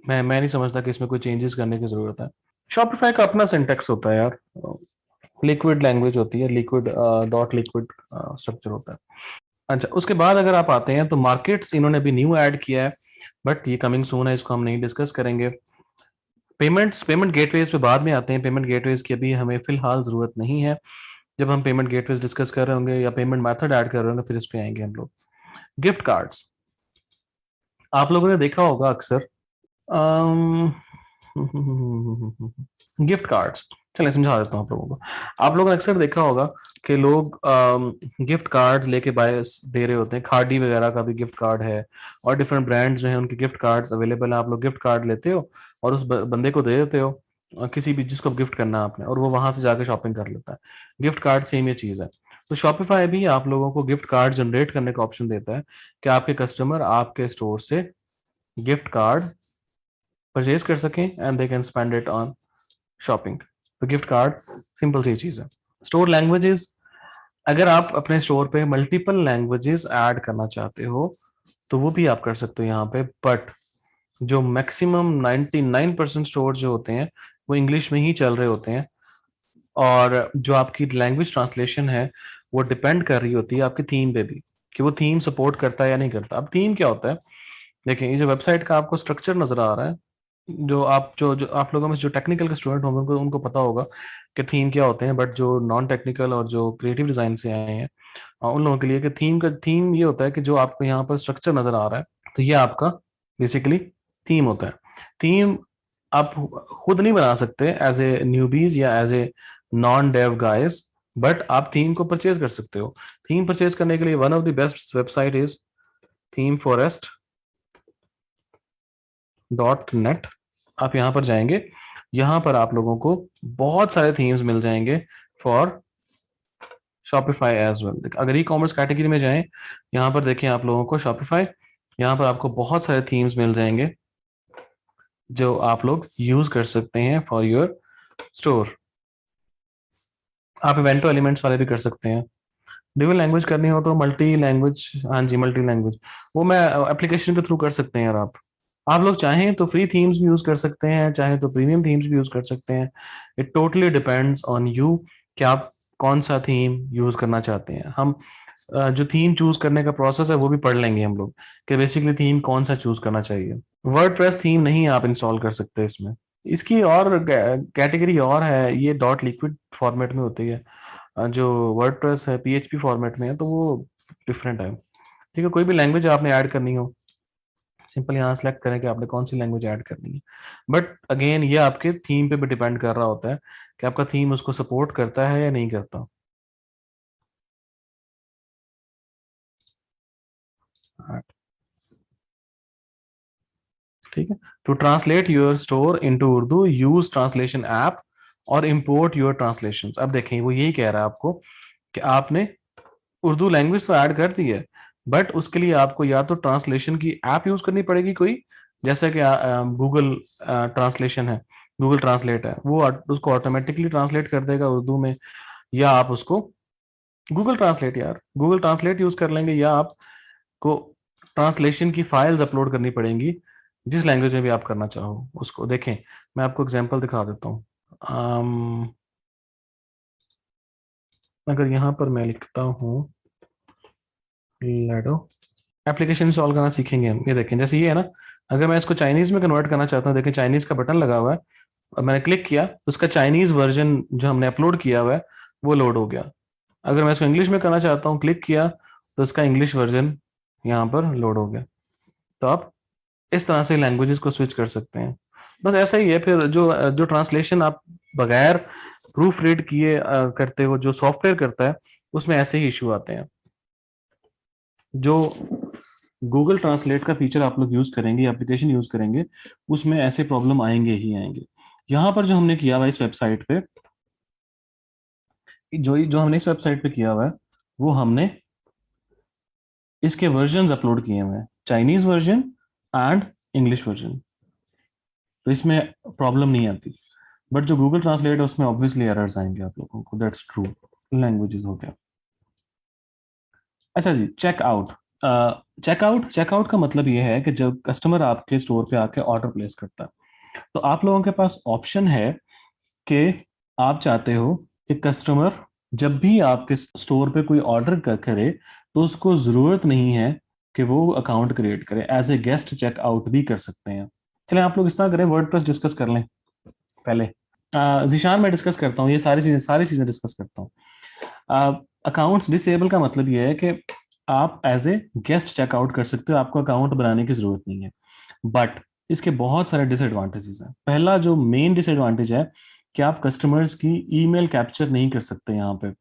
मैं नहीं समझता कि इसमें कोई चेंजेस करने की जरूरत है। शॉपिफाई का अपना सिंटेक्स होता है यार, लिक्विड लैंग्वेज होती है, लिक्विड डॉट लिक्विड स्ट्रक्चर होता है। अच्छा, उसके बाद अगर आप आते हैं तो मार्केट्स इन्होंने अभी न्यू ऐड किया है, बट ये कमिंग सून है, इसको हम नहीं डिस्कस करेंगे। पेमेंट गेटवेज पे बाद में आते हैं। पेमेंट गेटवेज की अभी हमें फिलहाल जरूरत नहीं है। जब हम पेमेंट गेटवेज डिस्कस कर रहे होंगे या पेमेंट मेथड ऐड कर रहे होंगे, फिर इस पे आएंगे हम लोग। गिफ्ट कार्ड्स आप लोगों ने देखा होगा अक्सर। गिफ्ट कार्ड्स, चलिए समझा देता हूँ आप लोगों को। आप लोगों ने अक्सर देखा होगा कि लोग गिफ्ट कार्ड्स लेके बाय दे रहे होते हैं। खादी वगैरह का भी गिफ्ट कार्ड है और डिफरेंट ब्रांड्स जो हैं उनके गिफ्ट कार्ड्स अवेलेबल हैं। आप लोग गिफ्ट कार्ड लेते हो और उस बंदे को दे देते हो, किसी भी जिसको गिफ्ट करना है आपने, और वो वहां से जाके शॉपिंग कर लेता है। गिफ्ट कार्ड सेम ये चीज है। तो शॉपिफाई भी आप लोगों को गिफ्ट कार्ड जनरेट करने का ऑप्शन देता है कि आपके कस्टमर आपके स्टोर से गिफ्ट कार्ड परचेज कर सकें and they can spend it on shopping. तो गिफ्ट कार्ड सिंपल सी चीज है। स्टोर लैंग्वेजेस, अगर आप अपने स्टोर पे मल्टीपल लैंग्वेजेस ऐड करना चाहते हो तो वो भी आप कर सकते हो यहाँ पे, बट जो मैक्सिमम 99% स्टोर जो होते हैं वो इंग्लिश में ही चल रहे होते हैं। और जो आपकी लैंग्वेज ट्रांसलेशन है वो डिपेंड कर रही होती है आपकी थीम पे भी, कि वो थीम सपोर्ट करता है या नहीं करता। अब थीम क्या होता है, देखिए ये जो वेबसाइट का आपको स्ट्रक्चर नजर आ रहा है, जो आप लोगों में जो टेक्निकल के स्टूडेंट होंगे उनको पता होगा कि थीम क्या होते हैं, बट जो नॉन टेक्निकल और जो क्रिएटिव डिजाइन से आए हैं उन लोगों के लिए कि थीम ये होता है कि जो आपको यहाँ पर स्ट्रक्चर नजर आ रहा है, तो ये आपका बेसिकली थीम होता है। थीम आप खुद नहीं बना सकते एज ए न्यूबीज या as a non dev guys, but आप थीम को परचेज कर सकते हो। थीम परचेज करने के लिए one of the best website is themeforest.net। आप यहाँ पर जाएंगे, यहाँ पर आप लोगों को बहुत सारे थीम्स मिल जाएंगे फॉर शॉपिफाई एज वेल। अगर ई कॉमर्स कैटेगरी में जाएं, यहाँ पर देखें आप लोगों को शॉपिफाई, यहाँ पर आपको बहुत सारे थीम्स मिल जाएंगे जो आप लोग यूज कर सकते हैं फॉर योर स्टोर। आप इवेंटो एलिमेंट्स वाले भी कर सकते हैं। ड्यूअल लैंग्वेज करनी हो तो मल्टी लैंग्वेज, हाँ जी मल्टी लैंग्वेज, वो मैं एप्लीकेशन के थ्रू कर सकते हैं यार। आप लोग चाहें तो फ्री थीम्स भी यूज कर सकते हैं, चाहे तो प्रीमियम थीम्स भी यूज कर सकते हैं। It totally depends on you कि आप कौन सा थीम यूज करना चाहते हैं। हम जो थीम चूज करने का प्रोसेस है वो भी पढ़ लेंगे हम लोग कि बेसिकली थीम कौन सा चूज करना चाहिए। वर्डप्रेस थीम नहीं आप इंस्टॉल कर सकते इसमें। इसकी और कैटेगरी और है, ये डॉट लिक्विड फॉर्मेट में होती है। जो वर्डप्रेस है पीएचपी फॉर्मेट में है, तो वो डिफरेंट है। ठीक है, कोई भी लैंग्वेज आपने ऐड करनी हो, सिंपल यहाँ सेलेक्ट करें कि आपने कौन सी लैंग्वेज ऐड करनी है। बट अगेन ये आपके थीम पे भी डिपेंड कर रहा होता है कि आपका थीम उसको सपोर्ट करता है या नहीं करता। हाँ, ठीक है। To translate your store into Urdu use translation app और इंपोर्ट योर ट्रांसलेशंस। अब देखें वो यही कह रहा है आपको कि आपने उर्दू लैंग्वेज तो ऐड कर दी है, बट उसके लिए आपको या तो ट्रांसलेशन की ऐप यूज करनी पड़ेगी कोई, जैसे कि गूगल ट्रांसलेशन है, गूगल ट्रांसलेट है, वो उसको ऑटोमेटिकली ट्रांसलेट कर देगा उर्दू में। या आप उसको गूगल ट्रांसलेट, यार गूगल ट्रांसलेट यूज कर लेंगे, या आपको ट्रांसलेशन की फाइल्स अपलोड करनी पड़ेंगी जिस लैंग्वेज में भी आप करना चाहो उसको। देखें मैं आपको एग्जांपल दिखा देता हूँ। अगर यहाँ पर मैं लिखता हूँ लेडो, एप्लीकेशन इंस्टॉल करना सीखेंगे हम। ये देखें जैसे ये है ना, अगर मैं इसको चाइनीज में कन्वर्ट करना चाहता हूँ, देखें चाइनीज का बटन लगा हुआ है और मैंने क्लिक किया तो उसका चाइनीज वर्जन जो हमने अपलोड किया हुआ है वो लोड हो गया। अगर मैं इसको इंग्लिश में करना चाहता हूँ, क्लिक किया तो उसका इंग्लिश वर्जन यहाँ पर लोड हो गया। तो आप इस तरह से लैंग्वेजेस को स्विच कर सकते हैं। बस ऐसा ही है। फिर जो जो ट्रांसलेशन आप बगैर प्रूफ रीड किए करते हो, जो सॉफ्टवेयर करता है, उसमें ऐसे ही इशू आते हैं। जो गूगल ट्रांसलेट का फीचर आप लोग यूज करेंगे, एप्लीकेशन यूज करेंगे, उसमें ऐसे प्रॉब्लम आएंगे ही आएंगे। यहाँ पर जो हमने किया हुआ है इस वेबसाइट पे, जो जो हमने इस वेबसाइट पे किया हुआ है, वो हमने इसके वर्जन अपलोड किए हुए हैं, Chinese version and English version. तो इसमें प्रॉब्लम नहीं आती। बट जो गूगल ट्रांसलेट है उसमें ऑब्वियसली एरर्स आएंगे आप लोगों को, दैट्स ट्रू। लैंग्वेजेस हो गया। अच्छा जी, चेकआउट। चेकआउट का मतलब ये है कि जब कस्टमर आपके स्टोर पे आके ऑर्डर प्लेस करता है, तो आप लोगों के पास ऑप्शन है कि आप चाहते हो कि कस्टमर जब भी आपके स्टोर पे कोई ऑर्डर करे तो उसको जरूरत नहीं है कि वो अकाउंट क्रिएट करे, एज ए गेस्ट चेकआउट भी कर सकते हैं। चलें आप लोग इस तरह करें, वर्डप्रेस डिस्कस कर लें पहले। जिशान मैं डिस्कस करता हूँ, ये सारी चीजें डिस्कस करता हूँ। अकाउंट्स डिसेबल का मतलब ये है कि आप एज ए गेस्ट चेकआउट कर सकते हो, आपको अकाउंट बनाने की जरूरत नहीं है। बट इसके बहुत सारे डिसएडवांटेजेस हैं। पहला जो मेन डिसएडवांटेज है कि आप कस्टमर्स की ईमेल कैप्चर नहीं कर सकते यहाँ पे।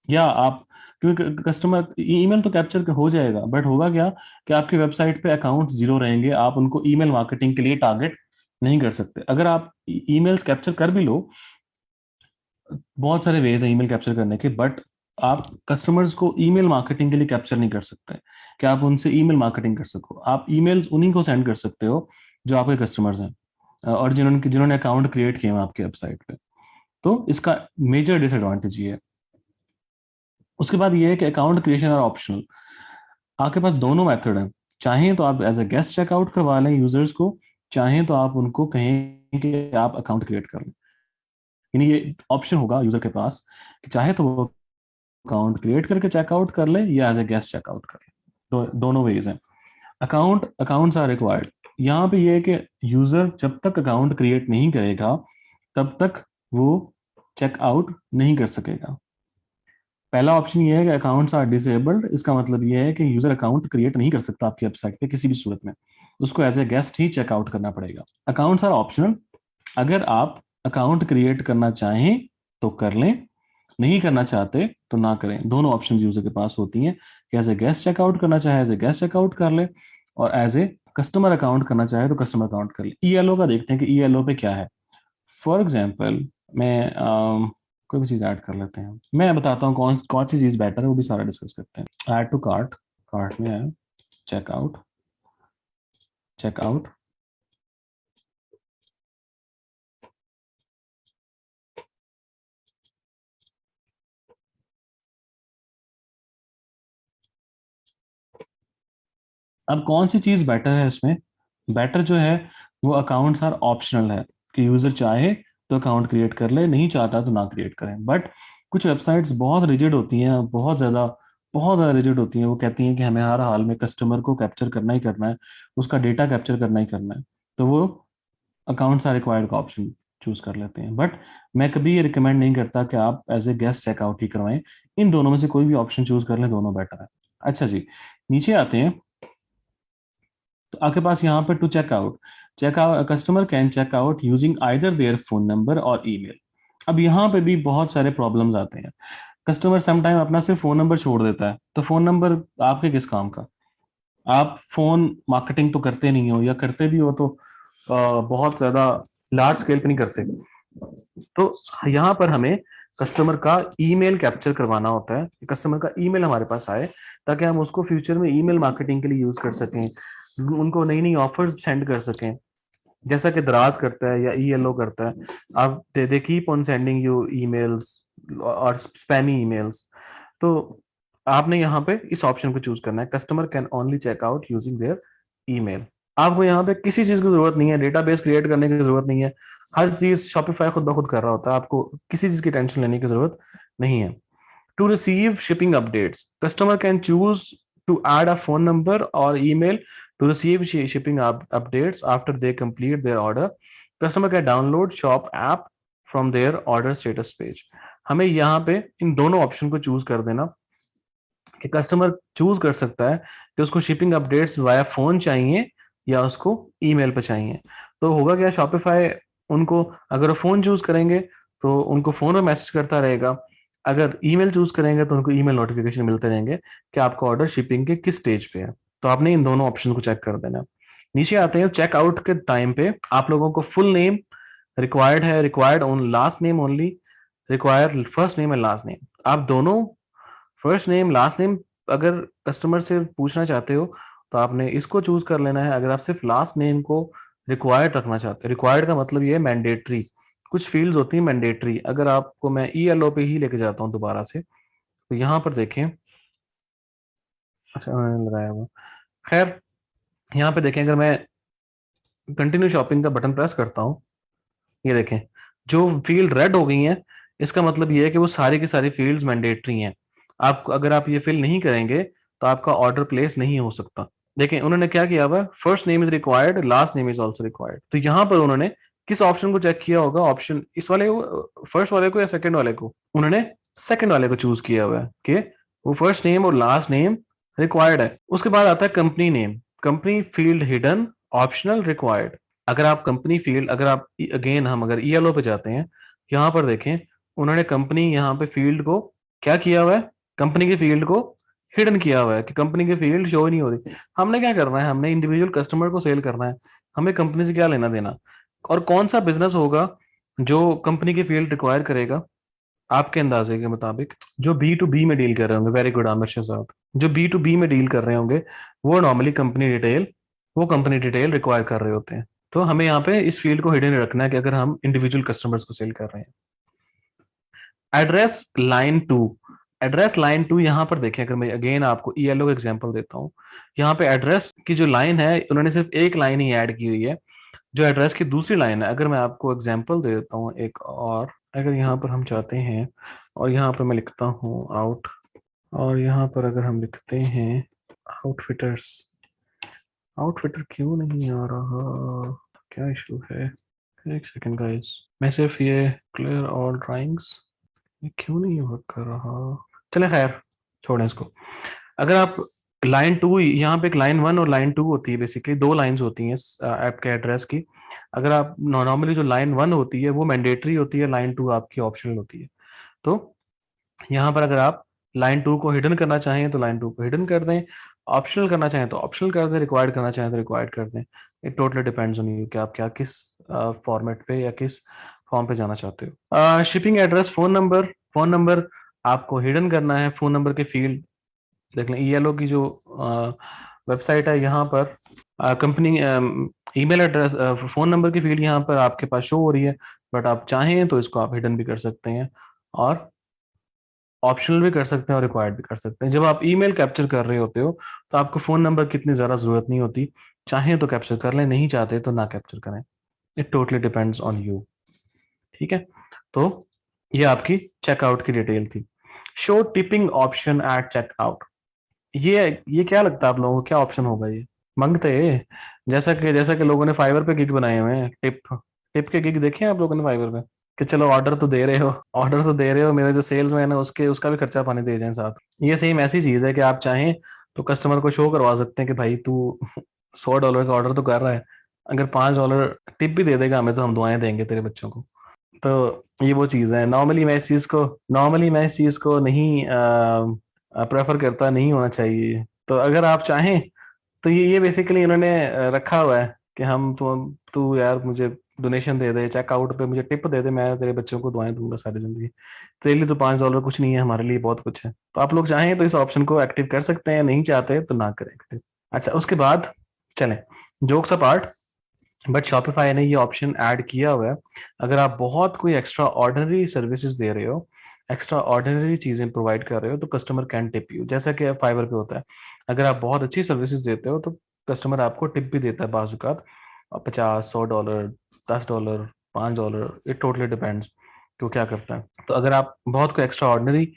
या आप, क्योंकि कस्टमर ईमेल तो कैप्चर हो जाएगा, बट होगा क्या कि आपकी वेबसाइट पे अकाउंट जीरो रहेंगे, आप उनको ईमेल मार्केटिंग के लिए टारगेट नहीं कर सकते। अगर आप ईमेल्स कैप्चर कर भी लो, बहुत सारे वेज हैं ईमेल कैप्चर करने के, बट आप कस्टमर्स को ईमेल मार्केटिंग के लिए कैप्चर नहीं कर सकते कि आप उनसे ईमेल मार्केटिंग कर सको। आप ईमेल्स उन्हीं को सेंड कर सकते हो जो आपके कस्टमर्स हैं और जिन्होंने जिन्होंने अकाउंट क्रिएट किए हैं आपके वेबसाइट पे। तो इसका मेजर डिसएडवांटेज ये है। उसके बाद ये है कि अकाउंट क्रिएशन और ऑप्शनल, आपके पास दोनों मेथड हैं। चाहें तो आप एज ए गेस्ट चेकआउट करवा लें यूजर्स को, चाहें तो आप उनको कहें कि आप अकाउंट क्रिएट कर लें। यानी ये ऑप्शन होगा यूजर के पास कि चाहे तो वो अकाउंट क्रिएट करके चेकआउट कर ले या एज ए गेस्ट चेकआउट कर ले। तो दोनों वेज हैं। Accounts are required. यहाँ पे ये है कि यूजर जब तक अकाउंट क्रिएट नहीं करेगा तब तक वो चेकआउट नहीं कर सकेगा। पहला ऑप्शन ये है कि अकाउंट्स आर डिसेबल्ड, इसका मतलब ये है कि यूजर अकाउंट क्रिएट नहीं कर सकता आपकी वेबसाइट पे किसी भी सूरत में, उसको एज ए गेस्ट ही चेकआउट करना पड़ेगा। अकाउंट्स आर ऑप्शनल, अगर आप अकाउंट क्रिएट करना चाहें तो कर लें, नहीं करना चाहते तो ना करें। दोनों ऑप्शन यूजर के पास होती हैं कि एज ए गेस्ट चेकआउट करना चाहे एज ए गेस्ट चेकआउट कर ले, और एज ए कस्टमर अकाउंट करना चाहे तो कस्टमर अकाउंट कर ले। ईएलओ का देखते हैं कि ईएलओ पे क्या है। फॉर एग्जाम्पल मैं कोई भी चीज़ ऐड कर लेते हैं। मैं बताता हूँ कौन कौन सी चीज़ बेटर है, वो भी सारा डिस्कस करते हैं। ऐड टू कार्ट, कार्ट में है चेकआउट, चेकआउट। अब कौन सी चीज़ बेटर है इसमें? बेटर जो है वो अकाउंट्स आर ऑप्शनल है, कि यूजर चाहे तो अकाउंट क्रिएट कर ले, नहीं चाहता तो ना क्रिएट करें। बट कुछ वेबसाइट्स बहुत रिजिड होती हैं, बहुत ज़्यादा रिजिड होती हैं। वो कहती हैं कि हमें हर हाल में कस्टमर को कैप्चर करना ही करना है, उसका डेटा कैप्चर करना ही करना है। तो वो अकाउंट्स आर रिक्वायर्ड का ऑप्शन चूज कर लेते हैं। बट मैं कभी ये रिकमेंड नहीं करता कि आप एज ए गेस्ट चेकआउट ही करवाएं। इन दोनों में से कोई भी ऑप्शन चूज कर लें, दोनों बेटर है। अच्छा जी, नीचे आते हैं। तो आपके पास यहाँ पे to checkout customer can check out using either their phone number और ईमेल। अब यहाँ पे भी बहुत सारे प्रॉब्लम्स आते हैं। कस्टमर समटाइम अपना सिर्फ फोन नंबर छोड़ देता है, तो फोन नंबर आपके किस काम का? आप फोन मार्केटिंग तो करते नहीं हो, या करते भी हो तो बहुत ज्यादा लार्ज स्केल पे नहीं करते। तो यहाँ पर हमें कस्टमर का ईमेल कैप्चर करवाना होता है, कस्टमर का ईमेल हमारे पास आए, ताकि हम उसको फ्यूचर में ईमेल मार्केटिंग के लिए यूज कर सकें, उनको नई नई ऑफर्स सेंड कर सकें, जैसा कि दराज करता है या ईएलओ करता है। आप they keep on sending you emails और स्पैमी ईमेल्स। तो आपने यहाँ पे इस ऑप्शन को चूज करना है, customer can only check out using their email. आपको यहाँ पे किसी चीज की जरूरत नहीं है, डेटाबेस क्रिएट करने की जरूरत नहीं है। हर चीज शॉपिफाई खुद ब खुद कर रहा होता है, आपको किसी चीज की टेंशन लेने की जरूरत नहीं है। To receive shipping updates, customer can choose to add a phone number और email to receive shipping updates after they complete their order. Customer can download shop app from their order status page. हमें यहाँ पे इन दोनों option को choose कर देना, कि customer choose कर सकता है कि उसको शिपिंग अपडेट्स वाया फोन चाहिए या उसको ईमेल पे चाहिए। तो होगा क्या, शॉपिफाई उनको, अगर वो फोन चूज करेंगे तो उनको फोन में मैसेज करता रहेगा, अगर ईमेल चूज करेंगे तो उनको ईमेल नोटिफिकेशन मिलते रहेंगे कि आपका ऑर्डर शिपिंग के किस स्टेज पे है। तो आपने इन दोनों ऑप्शन को चेक कर देना। नीचे आते हैं, चेकआउट के टाइम पे आप लोगों को फुल नेम रिक्वायर्ड है, required own last name only, required first name and last name. आप दोनों फर्स्ट नेम लास्ट नेम अगर कस्टमर से पूछना चाहते हो तो आपने इसको चूज कर लेना है। अगर आप सिर्फ लास्ट नेम को रिक्वायर्ड रखना चाहते हो, रिक्वायर्ड का मतलब ये है मैंडेटरी, कुछ फील्ड्स होती हैं मैंडेटरी। अगर आपको मैं ईएलओ पे ही लेके जाता हूँ दोबारा से, तो यहाँ पर देखें, अच्छा मैंने लगाया हुआ, खैर यहाँ पे देखें, अगर मैं कंटिन्यू शॉपिंग का बटन प्रेस करता हूँ, ये देखें जो फील्ड रेड हो गई हैं, इसका मतलब ये है कि वो सारी की सारी फील्ड्स मैंडेटरी हैं। आप अगर आप ये फिल नहीं करेंगे तो आपका ऑर्डर प्लेस नहीं हो सकता। देखें उन्होंने क्या किया हुआ है, first name is required, last name is also required. तो यहाँ पर उन्होंने किस ऑप्शन को चेक किया होगा, ऑप्शन इस वाले को, फर्स्ट वाले को या सेकंड वाले को? उन्होंने सेकंड वाले को चूज किया हुआ है कि वो फर्स्ट नेम और लास्ट नेम रिक्वायर्ड है। उसके बाद आता है company name, company field hidden, optional, required. अगर आप कंपनी फील्ड, अगर आप अगेन हम अगर ईएलओ पे जाते हैं, यहाँ पर देखें उन्होंने कंपनी यहाँ पे फील्ड को क्या किया हुआ है, कंपनी के फील्ड को हिडन किया हुआ है कि कंपनी की फील्ड शो ही नहीं हो रही। हमने क्या करना है, हमने इंडिविजुअल कस्टमर को सेल करना है, हमें कंपनी से क्या लेना देना। और कौन सा बिजनेस होगा जो कंपनी की फील्ड रिक्वायर करेगा आपके अंदाजे के मुताबिक? जो बी टू बी में डील कर रहे होंगे, वेरी गुड आमिर शहजाद, जो बी टू बी में डील कर रहे होंगे वो नॉर्मली कंपनी डिटेल, वो कंपनी डिटेल रिक्वायर कर रहे होते हैं। तो हमें यहाँ पे इस फील्ड को हिडन रखना है कि अगर हम इंडिविजुअल कस्टमर्स को सेल कर रहे हैं। Address line two, address line two यहाँ पर देखें, अगर मैं अगेन आपको ईएलओ का एग्जांपल देता हूँ, यहाँ पे एड्रेस की जो लाइन है उन्होंने सिर्फ एक लाइन ही ऐड की हुई है। जो एड्रेस की दूसरी लाइन है, अगर मैं आपको एग्जांपल दे देता हूँ एक और, अगर यहाँ पर हम चाहते हैं और यहाँ पर मैं लिखता हूँ आउट, और यहाँ पर अगर हम लिखते हैं आउटफिटर्स, आउटफिटर क्यों नहीं आ रहा, क्या इशू है? एक सेकंड गाइस, मैं सिर्फ ये क्लियर ऑल ड्राइंग्स, ये क्यों नहीं वर्क कर रहा? चले खैर, छोड़ें इसको। अगर आप लाइन टू, यहाँ पे एक लाइन वन और लाइन टू होती है, बेसिकली दो लाइंस होती हैं ऐप के एड्रेस की। अगर आप नॉर्मली जो लाइन वन होती है वो मैंडेटरी होती है, लाइन टू आपकी ऑप्शनल होती है। तो यहाँ पर अगर आप लाइन टू को हिडन करना चाहें तो लाइन टू को हिडन कर दें, ऑप्शनल करना चाहें तो ऑप्शनल कर दें, रिक्वायर्ड करना चाहें तो रिक्वायर्ड कर दें। It totally depends on you कि आप क्या किस फॉर्मेट पे या किस फॉर्म पे जाना चाहते हो। Shipping address, phone number, phone number आपको हिडन करना है, फोन नंबर के फील्ड देख लें। ईएलओ की जो वेबसाइट है यहाँ पर company email address, phone number की फील्ड यहाँ पर आपके पास शो हो रही है, बट आप चाहें तो इसको आप हिडन भी कर सकते हैं और ऑप्शनल भी कर सकते हैं और रिक्वायर्ड भी कर सकते हैं। जब आप ईमेल कैप्चर कर रहे होते हो तो आपको फोन नंबर की इतनी ज़्यादा ज़रूरत नहीं होती, चाहें तो कैप्चर कर लें, नहीं चाहते तो ना कैप्चर करें। It totally depends on you. ठीक है, तो ये आपकी चेकआउट की डिटेल थी। Show tipping option at checkout, ये क्या लगता है आप लोगों को, क्या ऑप्शन होगा ये? मांगते। जैसा कि लोगों ने फाइवर पे गिग बनाए हुए हैं, टिप टिप के गिग देखे हैं आप लोगों ने फाइवर पे, कि चलो ऑर्डर तो दे रहे हो, ऑर्डर तो दे रहे हो, मेरे जो सेल्समैन है उसके उसका भी खर्चा पानी दे जाए साथ। ये सेम ऐसी चीज है कि आप चाहें तो कस्टमर को शो करवा सकते हैं कि भाई तू $100 का ऑर्डर तो कर रहा है, अगर $5 टिप भी दे देगा हमें तो हम दुआएं देंगे तेरे बच्चों को। तो ये वो चीज़ है। नॉर्मली मैं इस चीज़ को नहीं प्रेफर करता, नहीं होना चाहिए। तो अगर आप चाहें तो ये बेसिकली इन्होंने रखा हुआ है कि हम तू यार मुझे डोनेशन दे दे, चेकआउट पे मुझे टिप दे दे, मैं तेरे बच्चों को दुआएं दूंगा सारी जिंदगी। तेरे लिए तो $5 कुछ नहीं है, हमारे लिए बहुत कुछ है। तो आप लोग चाहें तो इस ऑप्शन को एक्टिव कर सकते हैं, नहीं चाहते तो ना करें एक्टिव। अच्छा, उसके बाद चलें, जोक्स अपार्ट, बट शॉपिफाई ने ये ऑप्शन ऐड किया हुआ है, अगर आप बहुत कोई एक्स्ट्रा ऑर्डिनरी सर्विसेज दे रहे हो, एक्स्ट्रा ऑर्डिनरी चीजें प्रोवाइड कर रहे हो, तो कस्टमर कैन टिप यू, जैसा कि फाइवर पे होता है। अगर आप बहुत अच्छी सर्विसेज देते हो तो कस्टमर आपको टिप भी देता है बाजुकात, 50, $100, $10, $5, इट टोटली डिपेंड्स कि वो क्या करता है। तो अगर आप बहुत कोई एक्स्ट्रा ऑर्डिनरी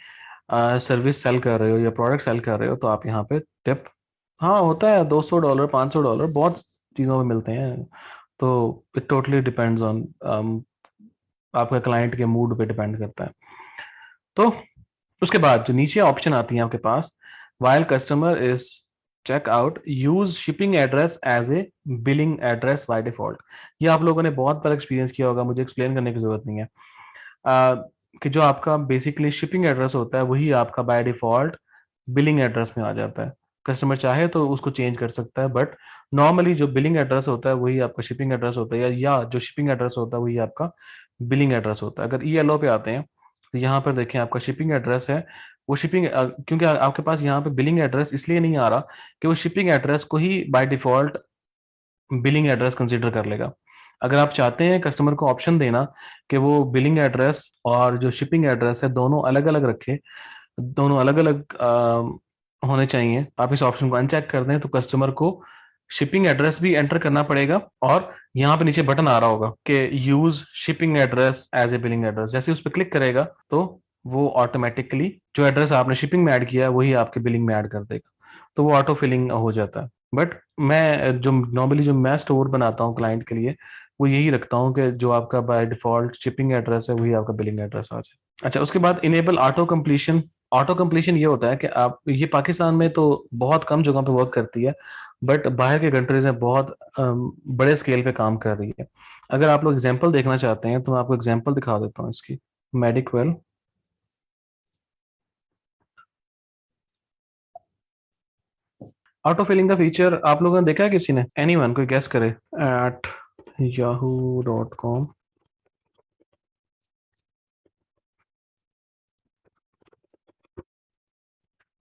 सर्विस सेल कर रहे हो या प्रोडक्ट सेल कर रहे हो तो आप यहाँ पे टिप, हाँ होता है, $200, $500 बहुत चीज़ों में मिलते हैं। तो इट टोटली डिपेंड्स ऑन, आपका क्लाइंट के मूड पे डिपेंड करता है। तो उसके बाद जो नीचे ऑप्शन आती है आपके पास, while customer is check out use shipping address as a billing address by default. ये आप लोगों ने बहुत बार एक्सपीरियंस किया होगा, मुझे एक्सप्लेन करने की जरूरत नहीं है। अ, कि जो आपका बेसिकली शिपिंग एड्रेस होता है वही आपका बाय डिफॉल्ट बिलिंग एड्रेस में आ जाता है। कस्टमर चाहे तो उसको चेंज कर सकता है, बट नॉर्मली जो बिलिंग एड्रेस होता है वही आपका शिपिंग एड्रेस होता है, या जो शिपिंग एड्रेस होता है वही आपका बिलिंग एड्रेस होता है। अगर ईएलओ पे आते हैं तो यहाँ पर देखें आपका शिपिंग एड्रेस है, वो शिपिंग, क्योंकि आपके पास यहाँ पे बिलिंग एड्रेस इसलिए नहीं आ रहा कि वो शिपिंग एड्रेस को ही by default billing address consider कर लेगा। अगर आप चाहते हैं कस्टमर को ऑप्शन देना कि वो बिलिंग एड्रेस और जो शिपिंग एड्रेस है दोनों अलग अलग रखे, दोनों अलग अलग होने चाहिए, आप इस ऑप्शन को अनचेक कर दें तो कस्टमर को शिपिंग एड्रेस भी एंटर करना पड़ेगा, और यहाँ पे नीचे बटन आ रहा होगा कि use shipping address as a billing address, जैसे उस पर क्लिक करेगा तो वो ऑटोमेटिकली जो एड्रेस आपने शिपिंग में ऐड किया है वही आपके बिलिंग में ऐड कर देगा, तो वो ऑटो फिलिंग हो जाता है। बट मैं जो नॉर्मली जो मैं स्टोर बनाता हूँ क्लाइंट के लिए, वो यही रखता हूँ कि जो आपका बाय डिफॉल्ट शिपिंग एड्रेस है वही आपका बिलिंग एड्रेस आ जाए। अच्छा, उसके बाद enable auto completion. Auto completion ये होता है कि आप, ये पाकिस्तान में तो बहुत कम जगहों पे वर्क करती है, बट बाहर के कंट्रीज में बहुत बड़े स्केल पे काम कर रही है। अगर आप लोग एग्जांपल देखना चाहते हैं तो मैं आपको एग्जांपल दिखा देता हूँ इसकी। मेडिकवेल, ऑटो फिलिंग का फीचर आप लोगों ने देखा है किसी ने? एनीवन, कोई गेस करे? Eight yahoo.com।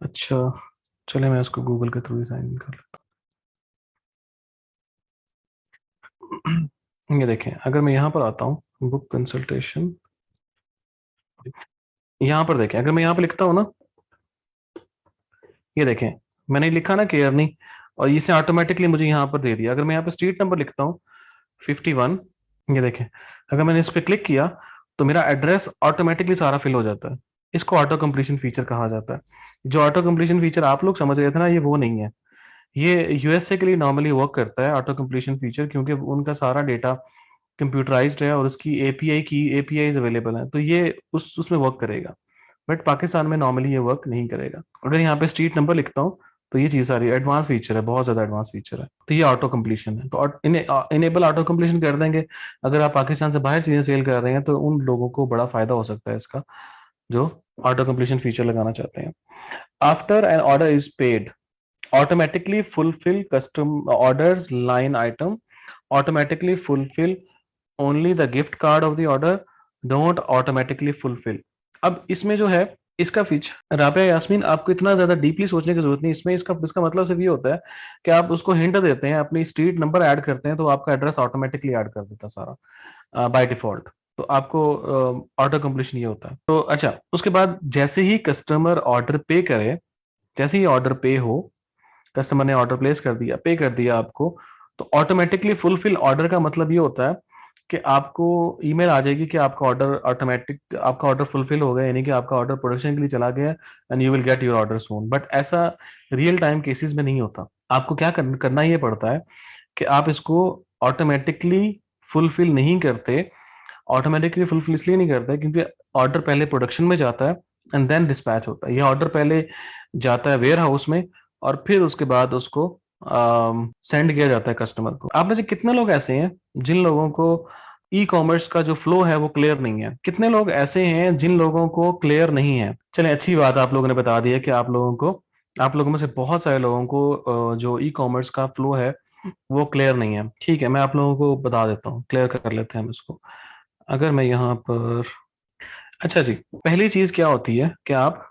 अच्छा, चले मैं उसको गूगल के थ्रू ही साइन इन कर लेता हूँ। ये देखें, अगर मैं यहाँ पर आता हूँ बुक कंसल्टेशन, यहाँ पर देखें, अगर मैं यहाँ पर लिखता हूँ ना, ये देखें मैंने लिखा ना केयरनी, और इसने ऑटोमेटिकली मुझे यहाँ पर दे दिया। अगर मैं यहाँ पर स्ट्रीट नंबर लिखता हूँ 51, ये देखें अगर मैंने इस पर क्लिक किया तो मेरा एड्रेस ऑटोमेटिकली सारा फिल हो जाता है। इसको ऑटो कंप्लीशन फीचर कहा जाता है। जो ऑटो कंप्लीशन फीचर आप लोग समझ रहे थे ना, ये वो नहीं है। ये यूएसए के लिए नॉर्मली वर्क करता है ऑटो कंप्लीशन फीचर, क्योंकि उनका सारा डेटा कंप्यूटराइज्ड है और उसकी एपीआईज अवेलेबल है, तो ये उसमें वर्क करेगा। बट पाकिस्तान में नॉर्मली ये वर्क नहीं करेगा। अगर यहाँ पे स्ट्रीट नंबर लिखता हूँ तो ये चीज सारी एडवांस फीचर है, बहुत ज्यादा एडवांस फीचर है, तो ये ऑटो कंप्लीशन है। तो इनेबल ऑटो कंप्लीशन कर देंगे। अगर आप पाकिस्तान से बाहर चीजें सेल कर रहे हैं तो उन लोगों को बड़ा फायदा हो सकता है इसका, जो ऑटो कंप्लीशन फीचर लगाना चाहते हैं। After an order is paid, automatically fulfill custom orders line item, automatically fulfill only the gift card of the order, don't automatically fulfill। अब इसमें जो है इसका फीचर, राबिया यास्मीन, आपको इतना ज्यादा डीपली सोचने की जरूरत नहीं इसमें। इसका इसका मतलब सिर्फ ये होता है कि आप उसको हिंट देते हैं, अपनी स्ट्रीट नंबर ऐड करते हैं तो आपका एड्रेस ऑटोमेटिकली ऐड कर देता है सारा बाय डिफॉल्ट। तो आपको ऑटो कंप्लीशन ये होता है। तो अच्छा, उसके बाद जैसे ही कस्टमर ऑर्डर पे करे, जैसे ही ऑर्डर पे हो, कस्टमर ने ऑर्डर प्लेस कर दिया, पे कर दिया आपको, तो ऑटोमेटिकली फुलफिल ऑर्डर का मतलब ये होता है कि आपको ईमेल आ जाएगी कि आपका ऑर्डर फुलफिल हो गया, यानी कि आपका ऑर्डर प्रोडक्शन के लिए चला गया, and you will get your order soon. But ऐसा रियल टाइम केसेस में नहीं होता। आपको क्या करना ये पड़ता है कि आप इसको ऑटोमेटिकली फुलफिल नहीं करते। ऑटोमेटिकली फुलफिल इसलिए नहीं करते क्योंकि ऑर्डर पहले प्रोडक्शन में जाता है एंड देन डिस्पैच होता है। ये ऑर्डर पहले जाता है वेयर हाउस में और फिर उसके बाद उसको सेंड किया जाता है कस्टमर को। आप में से कितने लोग ऐसे हैं जिन लोगों को ई कॉमर्स का जो फ्लो है वो क्लियर नहीं है? कितने लोग ऐसे हैं जिन लोगों को क्लियर नहीं है? चले, अच्छी बात आप लोगों ने बता दिया कि आप लोगों में से बहुत सारे लोगों को जो ई कॉमर्स का फ्लो है वो क्लियर नहीं है। ठीक है, मैं आप लोगों को बता देता हूँ, क्लियर कर लेते हैं हम इसको। अगर मैं यहाँ पर, अच्छा जी, पहली चीज क्या होती है कि आप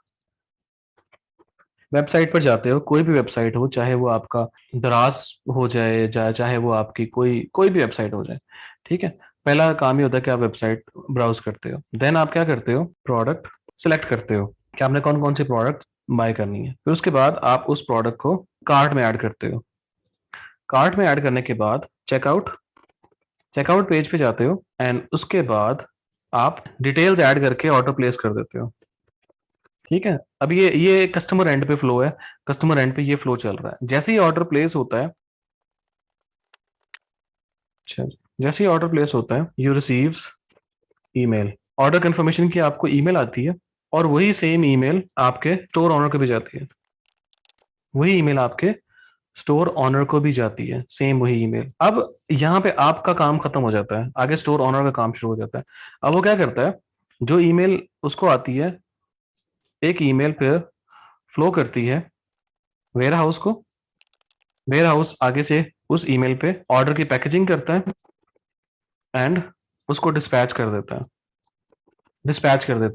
वेबसाइट पर जाते हो, कोई भी वेबसाइट हो, चाहे वो आपका दराज हो जाए, चाहे वो आपकी कोई कोई भी वेबसाइट हो जाए, ठीक है। पहला काम ये होता है कि आप वेबसाइट ब्राउज करते हो, देन आप क्या करते हो, प्रोडक्ट सेलेक्ट करते हो कि आपने कौन कौन सी प्रोडक्ट बाय करनी है। फिर उसके बाद आप उस प्रोडक्ट को कार्ट में ऐड करते हो। कार्ट में ऐड करने के बाद चेकआउट पेज पे जाते हो एंड उसके बाद आप डिटेल्स ऐड करके ऑर्डर प्लेस कर देते हो। ठीक है, अब ये कस्टमर एंड पे फ्लो है, कस्टमर एंड पे ये फ्लो चल रहा है। जैसे ही ऑर्डर प्लेस होता है, अच्छा, जैसे ही ऑर्डर प्लेस होता है, you receives email, order confirmation की आपको ईमेल आती है और वही सेम ईमेल आपके स्टोर ऑनर को भी जाती है। वही ईमेल आपके स्टोर ऑनर को भी जाती है, सेम वही ईमेल। अब यहाँ पे आपका काम खत्म हो जाता है, आगे स्टोर ऑनर का काम शुरू हो जाता है। अब वो क्या करता है, जो ईमेल उसको आती है, एक ईमेल पे फ्लो करती है वेयर हाउस को। वेयर हाउस आगे से उस ईमेल पे ऑर्डर की पैकेजिंग करता है एंड उसको डिस्पैच कर देता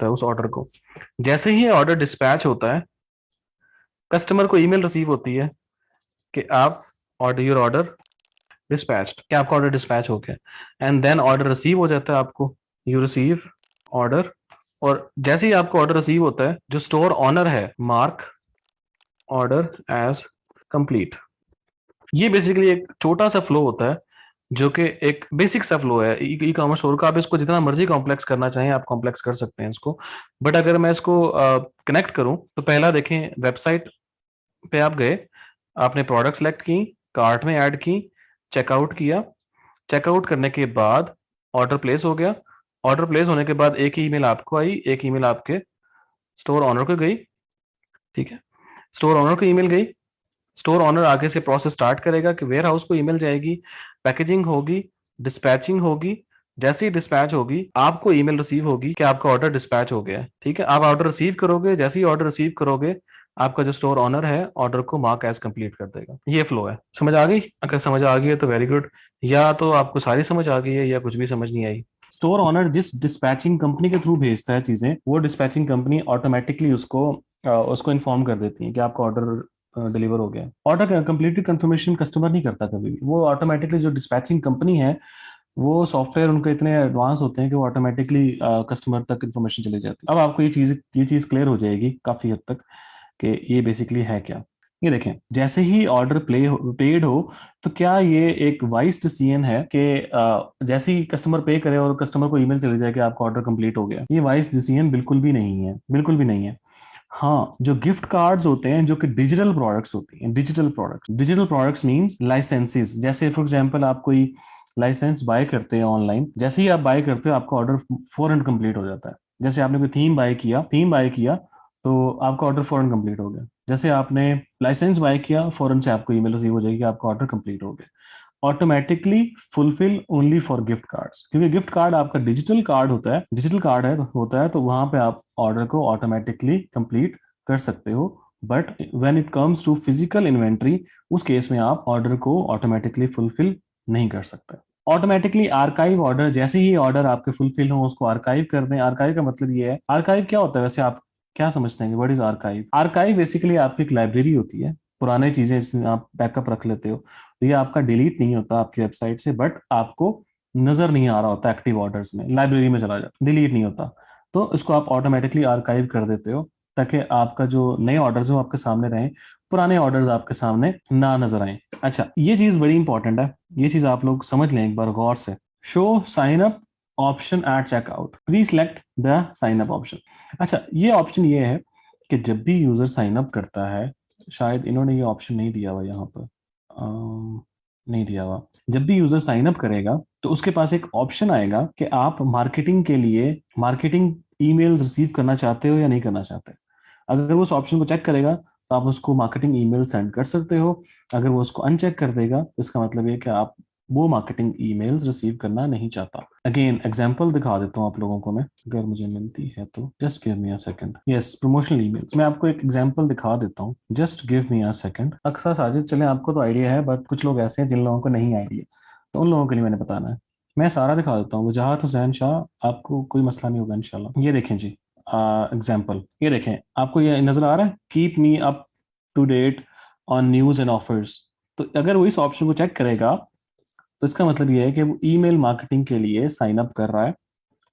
है उस ऑर्डर को। जैसे ही ऑर्डर डिस्पैच होता है, कस्टमर को ईमेल रिसीव होती है कि आप ऑर्डर योर ऑर्डर डिस्पैच्ड, कि आपका ऑर्डर डिस्पैच हो गया। एंड देन ऑर्डर रिसीव हो जाता है आपको, यू रिसीव ऑर्डर। और जैसे ही आपको ऑर्डर रिसीव होता है, जो स्टोर ऑनर है, मार्क ऑर्डर एज कंप्लीट। ये बेसिकली एक छोटा सा फ्लो होता है जो कि एक बेसिक सा फ्लो है ई कॉमर्स स्टोर का। आप इसको जितना मर्जी कॉम्प्लेक्स करना चाहें आप कॉम्प्लेक्स कर सकते हैं इसको, बट अगर मैं इसको कनेक्ट करूं तो पहला देखें, वेबसाइट पे आप गए, आपने प्रोडक्ट सेलेक्ट की, कार्ट में ऐड की, चेकआउट किया। चेकआउट करने के बाद ऑर्डर प्लेस हो गया। ऑर्डर प्लेस होने के बाद एक ईमेल आपको आई, एक ईमेल आपके स्टोर ऑनर को गई। ठीक है, स्टोर ऑनर को ईमेल गई, स्टोर ऑनर आगे से प्रोसेस स्टार्ट करेगा कि वेयर हाउस को ईमेल जाएगी, पैकेजिंग होगी, डिस्पैचिंग होगी। जैसे ही डिस्पैच होगी आपको ईमेल रिसीव होगी कि आपका ऑर्डर डिस्पैच हो गया है। ठीक है, आप ऑर्डर रिसीव करोगे, जैसे ही ऑर्डर रिसीव करोगे आपका जो स्टोर ऑनर है ऑर्डर को मार्क एज कंप्लीट कर देगा। ये फ्लो है, समझ आ गई? अगर समझ आ गई है तो वेरी गुड, या तो आपको सारी समझ आ गई है या कुछ भी समझ नहीं आई। स्टोर ऑनर जिस डिस्पैचिंग कंपनी के थ्रू भेजता है चीजें, वो डिस्पैचिंग कंपनी ऑटोमेटिकली उसको इन्फॉर्म कर देती है कि आपका ऑर्डर डिलीवर हो गया। ऑर्डर कंप्लीटली कंफर्मेशन कस्टमर नहीं करता कभी भी, वो ऑटोमेटिकली जो डिस्पैचिंग कंपनी है, वो सॉफ्टवेयर उनके इतने एडवांस होते हैं कि वो ऑटोमेटिकली कस्टमर तक इन्फॉर्मेशन चली जाती है। अब आपको ये चीज क्लियर हो जाएगी काफी हद तक कि ये बेसिकली है क्या। ये देखें, जैसे ही ऑर्डर पेड हो तो क्या ये एक वाइज डिसीजन है कि जैसे ही कस्टमर पे करे और कस्टमर को ईमेल चले जाए कि आपका ऑर्डर कंप्लीट हो गया? ये वाइज डिसीजन बिल्कुल भी नहीं है, बिल्कुल भी नहीं है। हाँ, जो गिफ्ट कार्ड्स होते हैं जो कि डिजिटल प्रोडक्ट्स होती हैं, डिजिटल प्रोडक्ट्स मींस लाइसेंसेस। जैसे फॉर एग्जांपल आप कोई लाइसेंस बाय करते हैं ऑनलाइन, जैसे ही आप बाय करते हो आपका ऑर्डर फौरन कंप्लीट हो जाता है। जैसे आपने कोई थीम बाय किया तो आपका ऑर्डर फौरन कंप्लीट हो गया। जैसे आपने लाइसेंस बाय किया, फौरन से आपको ईमेल रिसीव हो जाएगी कि आपका ऑर्डर कंप्लीट हो गया। Automatically fulfil only for gift cards, क्योंकि गिफ्ट कार्ड आपका डिजिटल कार्ड होता है तो वहां पे आप ऑर्डर को ऑटोमेटिकली कंप्लीट कर सकते हो। But when it comes to physical inventory, उस केस में आप ऑर्डर को ऑटोमेटिकली फुलफिल नहीं कर सकते। ऑटोमेटिकली आर्काइव ऑर्डर, जैसे ही ऑर्डर आपके फुलफिल हो उसको आर्काइव कर दें। आर्काइव का मतलब ये है, आर्काइव क्या होता है वैसे आप क्या समझते हैं? What is archive? Archive basically आपकी एक लाइब्रेरी होती है, पुराने चीजें जिसमें आप बैकअप रख लेते हो। तो ये आपका डिलीट नहीं होता आपकी वेबसाइट से, बट आपको नजर नहीं आ रहा होता एक्टिव ऑर्डर्स में, लाइब्रेरी में चला जाता, डिलीट नहीं होता। तो इसको आप ऑटोमेटिकली आर्काइव कर देते हो ताकि आपका जो नए ऑर्डर्स है वो आपके सामने रहें, पुराने ऑर्डर्स आपके सामने ना नजर आए। अच्छा, ये चीज बड़ी इंपॉर्टेंट है, ये चीज आप लोग समझ लें एक बार गौर से। Show sign up option at checkout, please select the sign up option. अच्छा, ये ऑप्शन ये है कि जब भी यूजर साइन अप करता है शायद इन्होंने ये ऑप्शन नहीं दिया हुआ यहाँ पर, नहीं दिया हुआ। जब भी यूजर साइन अप करेगा तो उसके पास एक ऑप्शन आएगा कि आप मार्केटिंग के लिए मार्केटिंग ईमेल्स रिसीव करना चाहते हो या नहीं करना चाहते। अगर वो उस ऑप्शन को चेक करेगा तो आप उसको मार्केटिंग ईमेल सेंड कर सकते हो। अगर वो उसको अनचेक कर देगा तो इसका मतलब ये कि आप वो मार्केटिंग ईमेल्स रिसीव करना नहीं चाहता। अगेन एग्जांपल दिखा देता हूँ आप लोगों को मैं, अगर मुझे मिलती है तो। Just give me a second. Yes, promotional emails, मैं आपको एक एग्जांपल दिखा देता हूँ। Just give me a second. अक्सर साजिद, चले आपको तो आइडिया है बट कुछ लोग ऐसे हैं जिन लोगों को नहीं आइडिया, तो उन लोगों के लिए मैंने बताना है। मैं सारा दिखा देता हूँ। वजाहत हुसैन शाह, आपको कोई मसला नहीं होगा इंशाल्लाह। ये देखें जी, एग्जाम्पल ये देखें, आपको ये नजर आ रहा है, keep me up to date on news and offers. तो अगर वो इस ऑप्शन को चेक करेगा तो इसका मतलब ये है कि वो ईमेल मार्केटिंग के लिए साइन अप कर रहा है।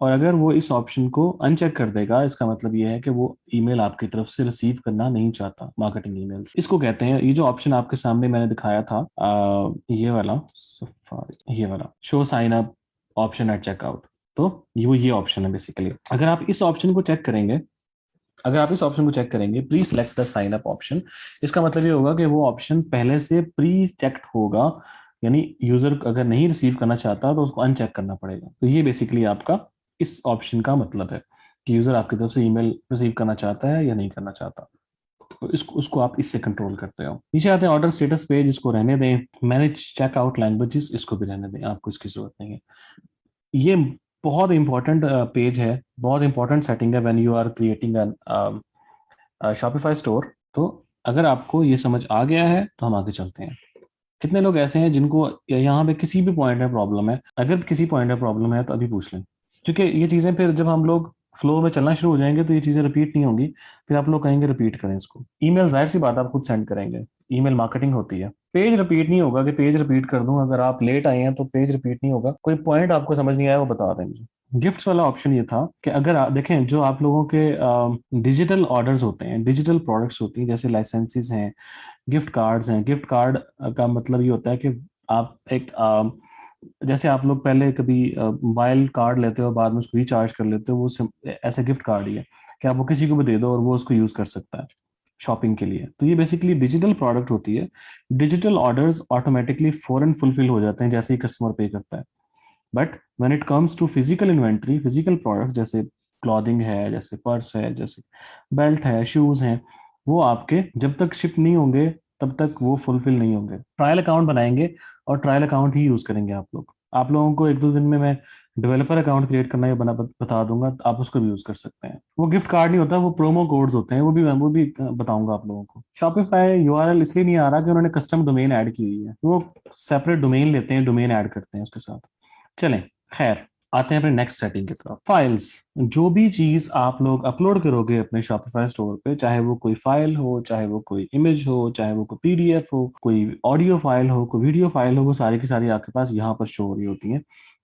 और अगर वो इस ऑप्शन को अनचेक कर देगा, इसका मतलब ये है कि वो ईमेल आपकी तरफ से रिसीव करना नहीं चाहता, मार्केटिंग ईमेल्स। इसको कहते हैं, ये जो ऑप्शन आपके सामने मैंने दिखाया था, ये वाला सफारी, ये वाला show sign up option at checkout. तो ये ऑप्शन है बेसिकली। अगर आप इस ऑप्शन को चेक करेंगे, अगर आप इस ऑप्शन को चेक करेंगे, pre select the sign up option, इसका मतलब ये होगा कि वो ऑप्शन पहले से प्री चेक्ड होगा, यानी यूजर अगर नहीं रिसीव करना चाहता तो उसको अनचेक करना पड़ेगा। तो ये बेसिकली आपका इस ऑप्शन का मतलब है कि यूजर आपकी तरफ से ईमेल रिसीव करना चाहता है या नहीं करना चाहता। तो इसको उसको आप इससे कंट्रोल करते हो। नीचे आते हैं ऑर्डर स्टेटस पेज, इसको रहने दें। मैनेज चेकआउट लैंग्वेजेस, इसको भी रहने दें, आपको इसकी जरूरत नहीं है। ये बहुत इंपॉर्टेंट पेज है, बहुत इंपॉर्टेंट सेटिंग है when you are creating Shopify store. तो अगर आपको ये समझ आ गया है तो हम आगे चलते हैं। कितने लोग ऐसे हैं जिनको यहाँ पे किसी भी पॉइंट में प्रॉब्लम है? अगर किसी पॉइंट में प्रॉब्लम है तो अभी पूछ लें, क्योंकि ये चीज़ें फिर जब हम लोग फ्लो में चलना शुरू हो जाएंगे तो ये चीज़ें रिपीट नहीं होंगी। फिर आप लोग कहेंगे रिपीट करें इसको। ईमेल जाहिर सी बात है आप खुद सेंड करेंगे, ईमेल मार्केटिंग होती है। पेज रिपीट नहीं होगा कि पेज रिपीट कर दूं, अगर आप लेट आए हैं तो पेज रिपीट नहीं होगा। कोई पॉइंट आपको समझ नहीं आया वो बता दें मुझे। गिफ्ट्स वाला ऑप्शन ये था कि अगर आप देखें, जो आप लोगों के डिजिटल ऑर्डर्स होते हैं, डिजिटल प्रोडक्ट्स होती हैं, जैसे लाइसेंसेस हैं, गिफ्ट कार्ड्स हैं। गिफ्ट कार्ड का मतलब ये होता है कि आप एक जैसे आप लोग पहले कभी मोबाइल कार्ड लेते हो, बाद में उसको रिचार्ज कर लेते हो, वो ऐसे गिफ्ट कार्ड ही है कि आप वो किसी को भी दे दो और वो उसको यूज कर सकता है शॉपिंग के लिए। तो ये बेसिकली डिजिटल प्रोडक्ट होती है। डिजिटल ऑर्डर्स ऑटोमेटिकली फॉरन फुलफिल हो जाते हैं जैसे ही कस्टमर पे करता है। But when it comes to physical inventory, physical product जैसे क्लॉथिंग है, जैसे पर्स है, जैसे बेल्ट है, शूज हैं, वो आपके जब तक शिप नहीं होंगे तब तक वो फुलफिल नहीं होंगे। ट्रायल अकाउंट बनाएंगे और ट्रायल अकाउंट ही यूज करेंगे आप लोग। आप लोगों को एक दो दिन में मैं डेवलपर अकाउंट क्रिएट करना ये बता दूंगा, तो आप उसको भी यूज कर सकते हैं। वो गिफ्ट कार्ड नहीं होता, वो प्रोमो कोड्स होते हैं, वो भी बताऊंगा आप लोगों को। शॉपिफाई यूआरएल इसलिए नहीं आ रहा कि उन्होंने कस्टम डोमेन ऐड की हुई है, वो सेपरेट डोमेन लेते हैं, डोमेन ऐड करते हैं उसके साथ। चलें, खैर आते हैं अपने नेक्स्ट सेटिंग की तरफ। फाइल्स, जो भी चीज आप लोग अपलोड करोगे अपने शॉपिफाई स्टोर पे, चाहे वो कोई फाइल हो, चाहे वो कोई इमेज हो, चाहे वो कोई पीडीएफ हो, कोई ऑडियो फाइल हो, कोई वीडियो फाइल हो, वो सारी की सारी आपके पास यहाँ पर शो हो रही होती हैं।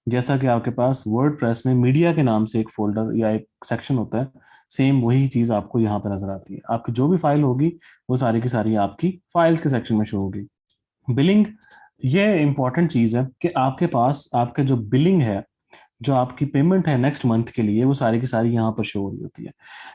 जैसा कि आपके पास वर्डप्रेस में मीडिया के नाम से एक फोल्डर या एक सेक्शन होता है, सेम वही चीज आपको यहाँ पर नजर आती है। आपकी जो भी फाइल होगी वो सारी की सारी आपकी फाइल्स के सेक्शन में शो होगी। बिलिंग, ये इंपॉर्टेंट चीज है कि आपके पास आपके जो बिलिंग है, जो आपकी पेमेंट है नेक्स्ट मंथ के लिए, वो सारी की सारी यहाँ पर शो हो रही होती है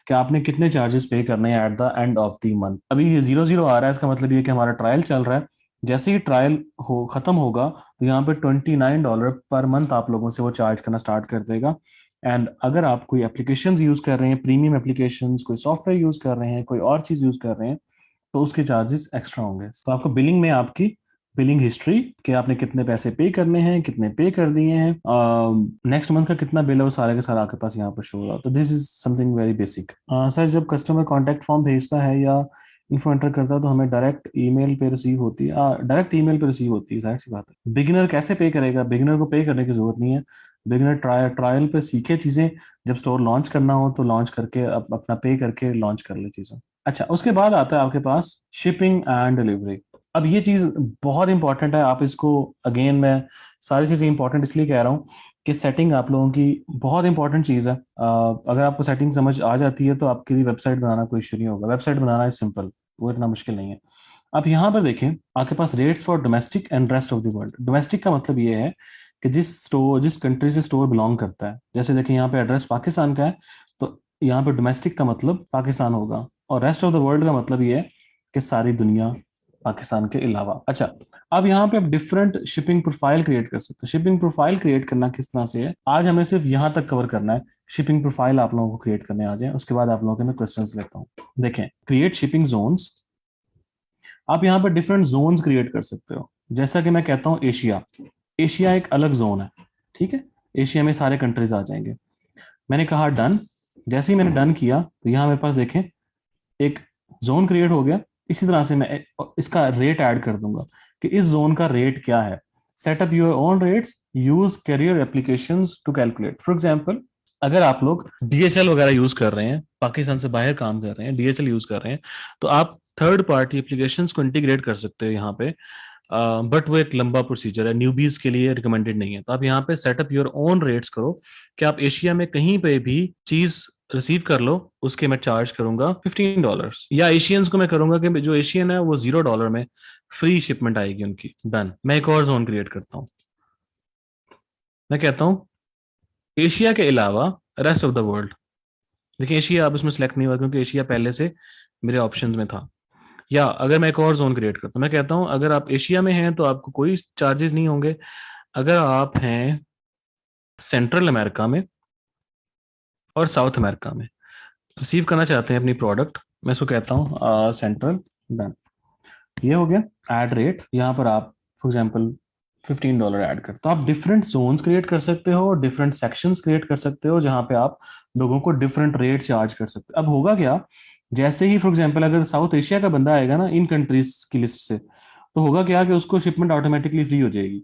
कि आपने कितने चार्जेस पे करने हैं at the end of the month. अभी ये 0 0 आ रहा है, इसका मतलब ये कि हमारा ट्रायल चल रहा है। जैसे ही ट्रायल हो खत्म होगा तो यहाँ पे $29 पर मंथ आप लोगों से वो चार्ज करना स्टार्ट कर देगा। एंड अगर आप कोई एप्लीकेशन यूज कर रहे हैं, प्रीमियम एप्लीकेशन, कोई सॉफ्टवेयर यूज कर रहे हैं, कोई और चीज यूज कर रहे हैं, तो उसके चार्जेस एक्स्ट्रा होंगे। तो आपको बिलिंग में आपकी बिलिंग हिस्ट्री कि आपने कितने पैसे पे करने हैं, कितने पे कर दिए हैं, नेक्स्ट मंथ का कितना बिल है, वो सारे के सारा आपके पास यहाँ पर शो हो रहा है। तो this is something very basic. Sir, जब कस्टमर कॉन्टैक्ट फॉर्म भेजता है या इन्फो एंटर करता है तो हमें डायरेक्ट ईमेल पे रिसीव होती है, डायरेक्ट ईमेल पे रिसीव होती है, जाहिर सी बात है। बिगिनर कैसे पे करेगा? बिगिनर को पे करने की जरूरत नहीं है। बिगिनर ट्रायल पे सीखे चीजें, जब स्टोर लॉन्च करना हो तो लॉन्च करके अपना पे करके लॉन्च कर ले चीजें। अच्छा, उसके बाद आता है आपके पास शिपिंग एंड डिलीवरी। अब ये चीज बहुत इंपॉर्टेंट है, आप इसको, अगेन मैं सारी चीजें इंपॉर्टेंट इसलिए कह रहा हूँ कि सेटिंग आप लोगों की बहुत इंपॉर्टेंट चीज है। अगर आपको सेटिंग समझ आ जाती है तो आपके लिए वेबसाइट बनाना कोई इश्यू नहीं होगा। वेबसाइट बनाना इज सिंपल, वो इतना मुश्किल नहीं है। आप यहाँ पर देखें, आपके पास rates for domestic and rest of the world. Domestic का मतलब ये है कि जिस कंट्री से स्टोर बिलोंग करता है, जैसे देखिए यहाँ पे एड्रेस पाकिस्तान का है, तो यहाँ पे डोमेस्टिक का मतलब पाकिस्तान होगा। और रेस्ट ऑफ द वर्ल्ड का मतलब ये है कि सारी दुनिया पाकिस्तान के अलावा। अच्छा, अब यहाँ पे आप डिफरेंट शिपिंग प्रोफाइल क्रिएट कर सकते हो। शिपिंग प्रोफाइल क्रिएट करना किस तरह से है, आज हमें सिर्फ यहाँ तक कवर करना है। शिपिंग प्रोफाइल आप लोगों को क्रिएट करने आ जाए, उसके बाद आप लोगों के मैं क्वेश्चंस लेता हूँ। देखें, क्रिएट शिपिंग जोन्स। आप यहाँ पर डिफरेंट जोन्स क्रिएट कर सकते हो। जैसा कि मैं कहता हूँ एशिया, एशिया एक अलग जोन है, ठीक है। एशिया में सारे कंट्रीज आ जाएंगे। मैंने कहा डन। जैसे ही मैंने डन किया तो यहाँ मेरे पास देखें एक जोन क्रिएट हो गया। इसी तरह से मैं इसका रेट ऐड कर दूंगा कि इस जोन का रेट क्या है। Setup your own rates, use carrier applications to calculate. For example, अगर आप लोग डीएचएल वगैरह यूज कर रहे हैं, पाकिस्तान से बाहर काम कर रहे हैं, डीएचएल यूज कर रहे हैं, तो आप थर्ड पार्टी एप्लीकेशंस को इंटीग्रेट कर सकते हो यहाँ पे। बट वो एक लंबा प्रोसीजर है, न्यूबीज के लिए रिकमेंडेड नहीं है। तो आप यहाँ पे सेटअप योर ओन रेट्स करो कि आप एशिया में कहीं पे भी चीज रिसीव कर लो, उसके मैं चार्ज करूंगा $15, या एशियंस को मैं करूंगा कि जो एशियन है वो $0 में फ्री शिपमेंट आएगी उनकी। डन। मैं एक और जोन क्रिएट करता हूँ। मैं कहता हूँ एशिया के अलावा रेस्ट ऑफ द वर्ल्ड। देखिए एशिया अब इसमें सेलेक्ट नहीं हुआ क्योंकि एशिया पहले से मेरे ऑप्शंस में था। या अगर मैं एक और जोन क्रिएट करता हूँ, मैं कहता हूँ अगर आप एशिया में हैं तो आपको कोई चार्जेस नहीं होंगे। अगर आप हैं सेंट्रल अमेरिका में और साउथ अमेरिका में, रिसीव करना चाहते हैं अपनी प्रोडक्ट, मैं इसको कहता हूँ सेंट्रल। डन। ये हो गया। ऐड रेट, यहाँ पर आप फॉर एग्जांपल $15 ऐड कर। तो आप डिफरेंट जोन्स क्रिएट कर सकते हो, डिफरेंट सेक्शंस क्रिएट कर सकते हो, जहाँ पे आप लोगों को डिफरेंट रेट चार्ज कर सकते हो। अब होगा क्या, जैसे ही फॉर एग्जांपल अगर साउथ एशिया का बंदा आएगा ना इन कंट्रीज की लिस्ट से, तो होगा क्या कि उसको शिपमेंट ऑटोमेटिकली फ्री हो जाएगी।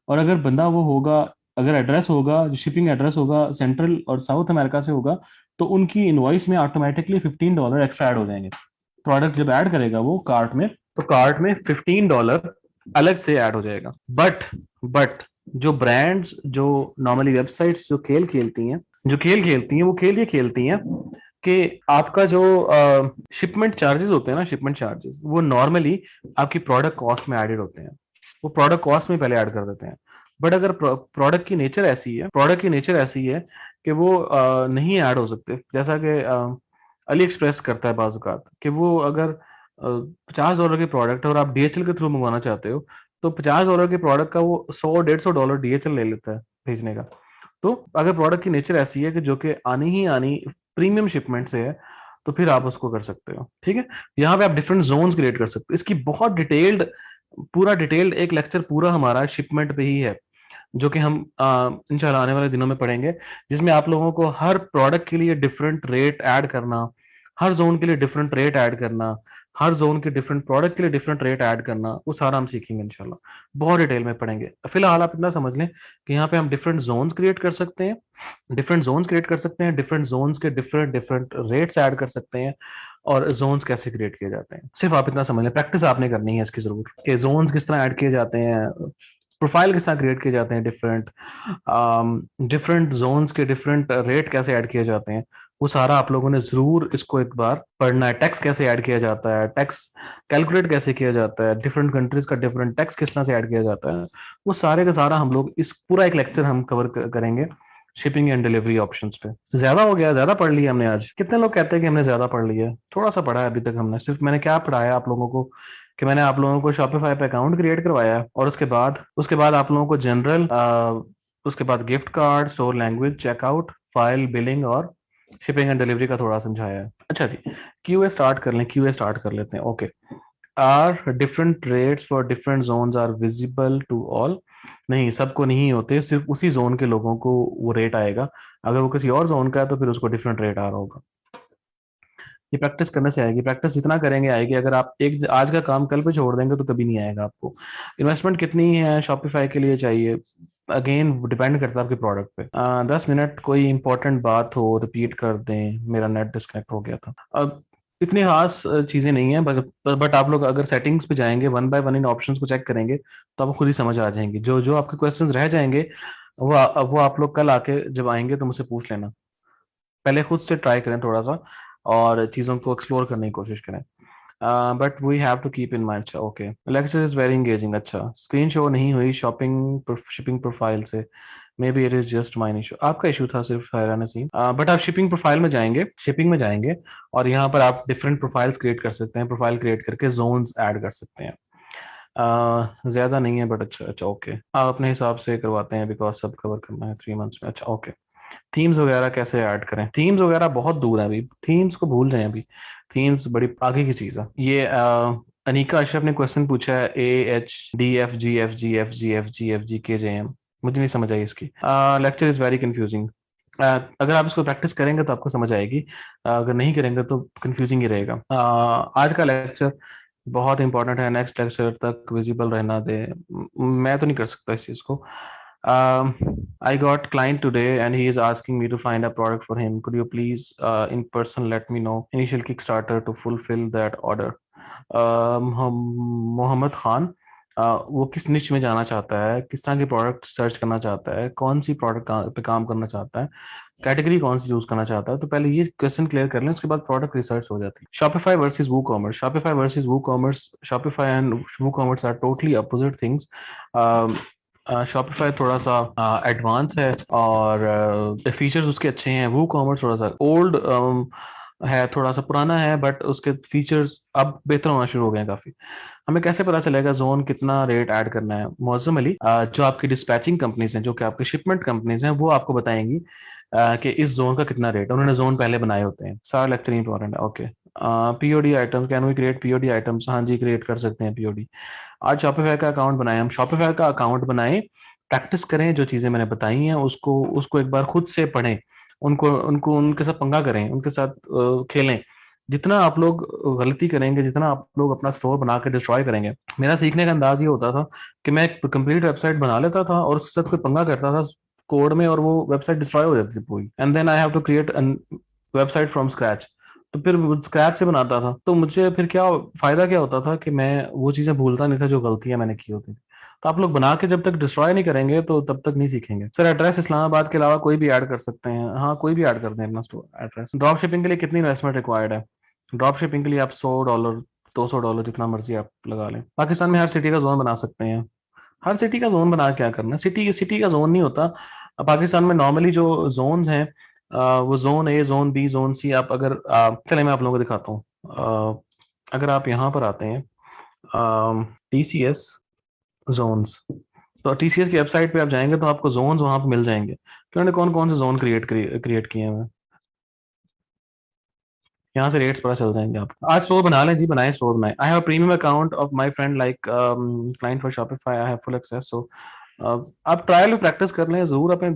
और अगर बंदा वो होगा, अगर एड्रेस होगा, जो शिपिंग एड्रेस होगा सेंट्रल और साउथ अमेरिका से होगा, तो उनकी इनवॉइस में ऑटोमेटिकली $15 एक्स्ट्रा ऐड हो जाएंगे। प्रोडक्ट जब ऐड करेगा वो कार्ट में, तो कार्ट में $15 अलग से ऐड हो जाएगा। बट जो ब्रांड्स, जो नॉर्मली वेबसाइट्स जो खेल खेलती हैं, वो खेल ये खेलती हैं कि आपका जो शिपमेंट चार्जेस होते हैं ना, शिपमेंट चार्जेस वो नॉर्मली आपकी प्रोडक्ट कॉस्ट में एडेड होते हैं, वो प्रोडक्ट कॉस्ट में पहले ऐड कर देते हैं। बट अगर प्रोडक्ट की नेचर ऐसी है कि वो नहीं ऐड हो सकते। जैसा कि अली एक्सप्रेस करता है बाजुकात कि वो अगर $50 की प्रोडक्ट है और आप डीएचएल के थ्रू मंगवाना चाहते हो, तो $50 के प्रोडक्ट का वो 100-150 डीएचएल ले लेता है भेजने का। तो अगर प्रोडक्ट की नेचर ऐसी है कि जो कि आनी ही आनी प्रीमियम शिपमेंट से है, तो फिर आप उसको कर सकते हो, ठीक है। यहाँ पे आप डिफरेंट जोन्स क्रिएट कर सकते हो। इसकी बहुत डिटेल्ड, पूरा डिटेल्ड एक लेक्चर पूरा हमारा शिपमेंट पे ही है, जो कि हम इंशाल्लाह आने वाले दिनों में पढ़ेंगे, जिसमें आप लोगों को हर प्रोडक्ट के लिए डिफरेंट रेट ऐड करना, हर जोन के लिए डिफरेंट रेट ऐड करना, हर जोन के डिफरेंट प्रोडक्ट के लिए डिफरेंट रेट ऐड करना, वो सारा हम सीखेंगे इंशाल्लाह, बहुत डिटेल में पढ़ेंगे। फिलहाल आप इतना समझ लें कि यहाँ पे हम डिफरेंट जोन्स क्रिएट कर सकते हैं, डिफरेंट जोन्स के डिफरेंट डिफरेंट रेट्स ऐड कर सकते हैं, और जोन्स कैसे क्रिएट किए जाते हैं। सिर्फ आप इतना समझ लें, प्रैक्टिस आपने करनी है इसकी जरूर, कि जोन्स किस तरह ऐड किए जाते हैं, प्रोफाइल किस तरह क्रिएट किए जाते हैं, डिफरेंट डिफरेंट जोन्स के डिफरेंट रेट कैसे ऐड किए जाते हैं, वो सारा आप लोगों ने जरूर इसको एक बार पढ़ना है। टैक्स कैसे ऐड किया जाता है, टैक्स कैलकुलेट कैसे किया जाता है, डिफरेंट कंट्रीज का डिफरेंट टैक्स किस तरह से ऐड किया जाता है, वो सारे का सारा हम लोग इस पूरा एक लेक्चर हम कवर करेंगे शिपिंग एंड डिलीवरी ऑप्शंस पे। ज्यादा हो गया, ज्यादा पढ़ लिया हमने आज। कितने लोग कहते हैं कि हमने ज्यादा पढ़ लिया है? थोड़ा सा पढ़ा है अभी तक हमने। सिर्फ मैंने क्या पढ़ाया आप लोगों को कि मैंने आप लोगों को शॉपिफाई पे अकाउंट क्रिएट करवाया, और उसके बाद आप लोगों को जनरल, उसके बाद gift card, store language, checkout, file, billing और शिपिंग एंड डिलीवरी का थोड़ा समझाया है। अच्छा जी, क्यूए स्टार्ट कर लेते हैं। Okay, are different rates for different zones are visible to all? नहीं, सबको नहीं होते, सिर्फ उसी जोन के लोगों को वो रेट आएगा। अगर वो किसी और जोन का है तो फिर उसको डिफरेंट रेट आ रहा होगा। ये प्रैक्टिस करने से आएगी, प्रैक्टिस जितना करेंगे आएगी। अगर आप एक आज का काम कल पे छोड़ देंगे तो कभी नहीं आएगा आपको। इन्वेस्टमेंट कितनी है शॉपिफाई के लिए चाहिए, अगेन डिपेंड करता है आपके प्रोडक्ट पे। 10 मिनट कोई इंपॉर्टेंट बात हो रिपीट कर दें, मेरा नेट डिस्कनेक्ट हो गया था। अब इतनी खास चीजें नहीं है, बट आप लोग अगर सेटिंग्स पे जाएंगे, one by one in options को चेक करेंगे, तो आपको खुद ही समझ आ जाएंगे। जो जो आपके क्वेश्चंस रह जाएंगे, वो आप लोग कल आके जब आएंगे तो मुझसे पूछ लेना। पहले खुद से ट्राई करें थोड़ा सा, और चीज़ों को एक्सप्लोर करने की कोशिश करें। But we have to keep in mind. अच्छा, okay, lecture is very engaging. अच्छा, स्क्रीन शो नहीं हुई शिपिंग प्रोफाइल से, maybe it is just mine issue, आपका इशू था सिर्फ फायरा नसीम। बट आप शिपिंग प्रोफाइल में जाएंगे, शिपिंग में जाएंगे, और यहाँ पर आप डिफरेंट प्रोफाइल्स क्रिएट कर सकते हैं, प्रोफाइल क्रिएट करके जोन्स ऐड कर सकते हैं। ज्यादा नहीं है बट अच्छा अच्छा ओके, आप अपने हिसाब से करवाते हैं बिकॉज सब कवर करना है 3 मंथ्स में। अच्छा ओके। थीम्स वगैरह कैसे ऐड करें? थीम्स वगैरह बहुत दूर है अभी, थीम्स को भूल जाएं अभी, थीम्स बड़ी आगे की चीज है। ये अनीका अशरफ ने क्वेश्चन पूछा है, AHDFGFGFGFGFGKJM, मुझे नहीं समझ आई इसकी। Lecture is very confusing. अगर आप इसको प्रैक्टिस करेंगे तो आपको समझ आएगी, अगर नहीं करेंगे तो कंफ्यूजिंग ही रहेगा। आज का लेक्चर बहुत इंपॉर्टेंट है, नेक्स्ट लेक्चर तक विजिबल रहना दे। मैं तो नहीं कर सकता इस चीज को। I got client today and he is asking me to find a product for him. Could you please in person let me know initial Kickstarter to fulfill that order? Mohammad Khan, वो किस निश में जाना चाहता है, किस तरह के प्रोडक्ट सर्च करना चाहता है, कौन सी प्रोडक्ट पे काम करना चाहता है, कैटेगरी कौन सी यूज करना चाहता है, तो पहले ये क्वेश्चन क्लियर कर लें, उसके बाद प्रोडक्ट रिसर्च हो जाती है। Shopify versus WooCommerce, Shopify versus WooCommerce, Shopify and WooCommerce are totally opposite things. Shopify थोड़ा सा एडवांस है और फीचर्स उसके अच्छे हैं, वो कॉमर्स थोड़ा सा ओल्ड है, थोड़ा सा पुराना है, बट उसके फीचर्स अब बेहतर होना शुरू हो गए हैं काफी। हमें कैसे पता चलेगा जोन कितना रेट ऐड करना है? मौजम अली, जो आपकी डिस्पैचिंग कंपनीज हैं, जो कि आपकी शिपमेंट कंपनीज हैं, वो आपको बताएंगी कि इस जोन का कितना रेट है, उन्होंने जोन पहले बनाए होते हैं। सारा लेक्चर इंपॉर्टेंट है okay. POD items, can we create POD items? हाँ जी, क्रिएट कर सकते हैं पीओडी। आज शॉपिफाई का अकाउंट बनाएं, हम शॉपिफाई का अकाउंट बनाएं, प्रैक्टिस करें, जो चीजें मैंने बताई हैं उसको उसको एक बार खुद से पढ़ें, उनको उनको उनके साथ पंगा करें, उनके साथ खेलें। जितना आप लोग गलती करेंगे, जितना आप लोग अपना स्टोर बना के डिस्ट्रॉय करेंगे, मेरा सीखने का अंदाज ये होता था कि मैं एक कंप्लीट वेबसाइट बना लेता था और उसके साथ कोई पंगा करता था कोड में, और वो वेबसाइट डिस्ट्रॉय हो जाती थी पूरी, and then I have to create website from scratch. तो फिर स्क्रैच से बनाता था, तो मुझे फिर क्या फायदा क्या होता था कि मैं वो चीजें भूलता नहीं था जो गलतियां मैंने की होती थी। तो आप लोग बना के जब तक डिस्ट्रॉय नहीं करेंगे तो तब तक नहीं सीखेंगे। सर एड्रेस इस्लामाबाद के अलावा कोई भी ऐड कर सकते हैं? हाँ, कोई भी ऐड कर दें अपना स्टोर एड्रेस। ड्रॉप शिपिंग के लिए कितनी इन्वेस्टमेंट रिक्वायर्ड है? ड्रॉप शिपिंग के लिए आप $100, $200, जितना मर्जी आप लगा लें। पाकिस्तान में हर सिटी का जोन बना सकते हैं? हर सिटी का जोन बना के क्या करना, सिटी सिटी का जोन नहीं होता। पाकिस्तान में नॉर्मली जो जोन हैं, वो zone A, zone B, zone C, आप अगर चले मैं आप लोगों को दिखाता हूँ। अगर आप यहाँ पर आते हैं TCS जोन्स, तो TCS की वेबसाइट पे आप जाएंगे तो आपको जोन्स वहां पे मिल जाएंगे कि उन्होंने कौन कौन से जोन क्रिएट किए हैं। यहाँ से रेट्स पता चल जाएंगे आपको। आज स्टोर बना लें जी, बनाए स्टोर बनाए। I have premium account of my friend like client for Shopify, I have full access. So आप ट्रायल में प्रैक्टिस कर लें, जरूर अपने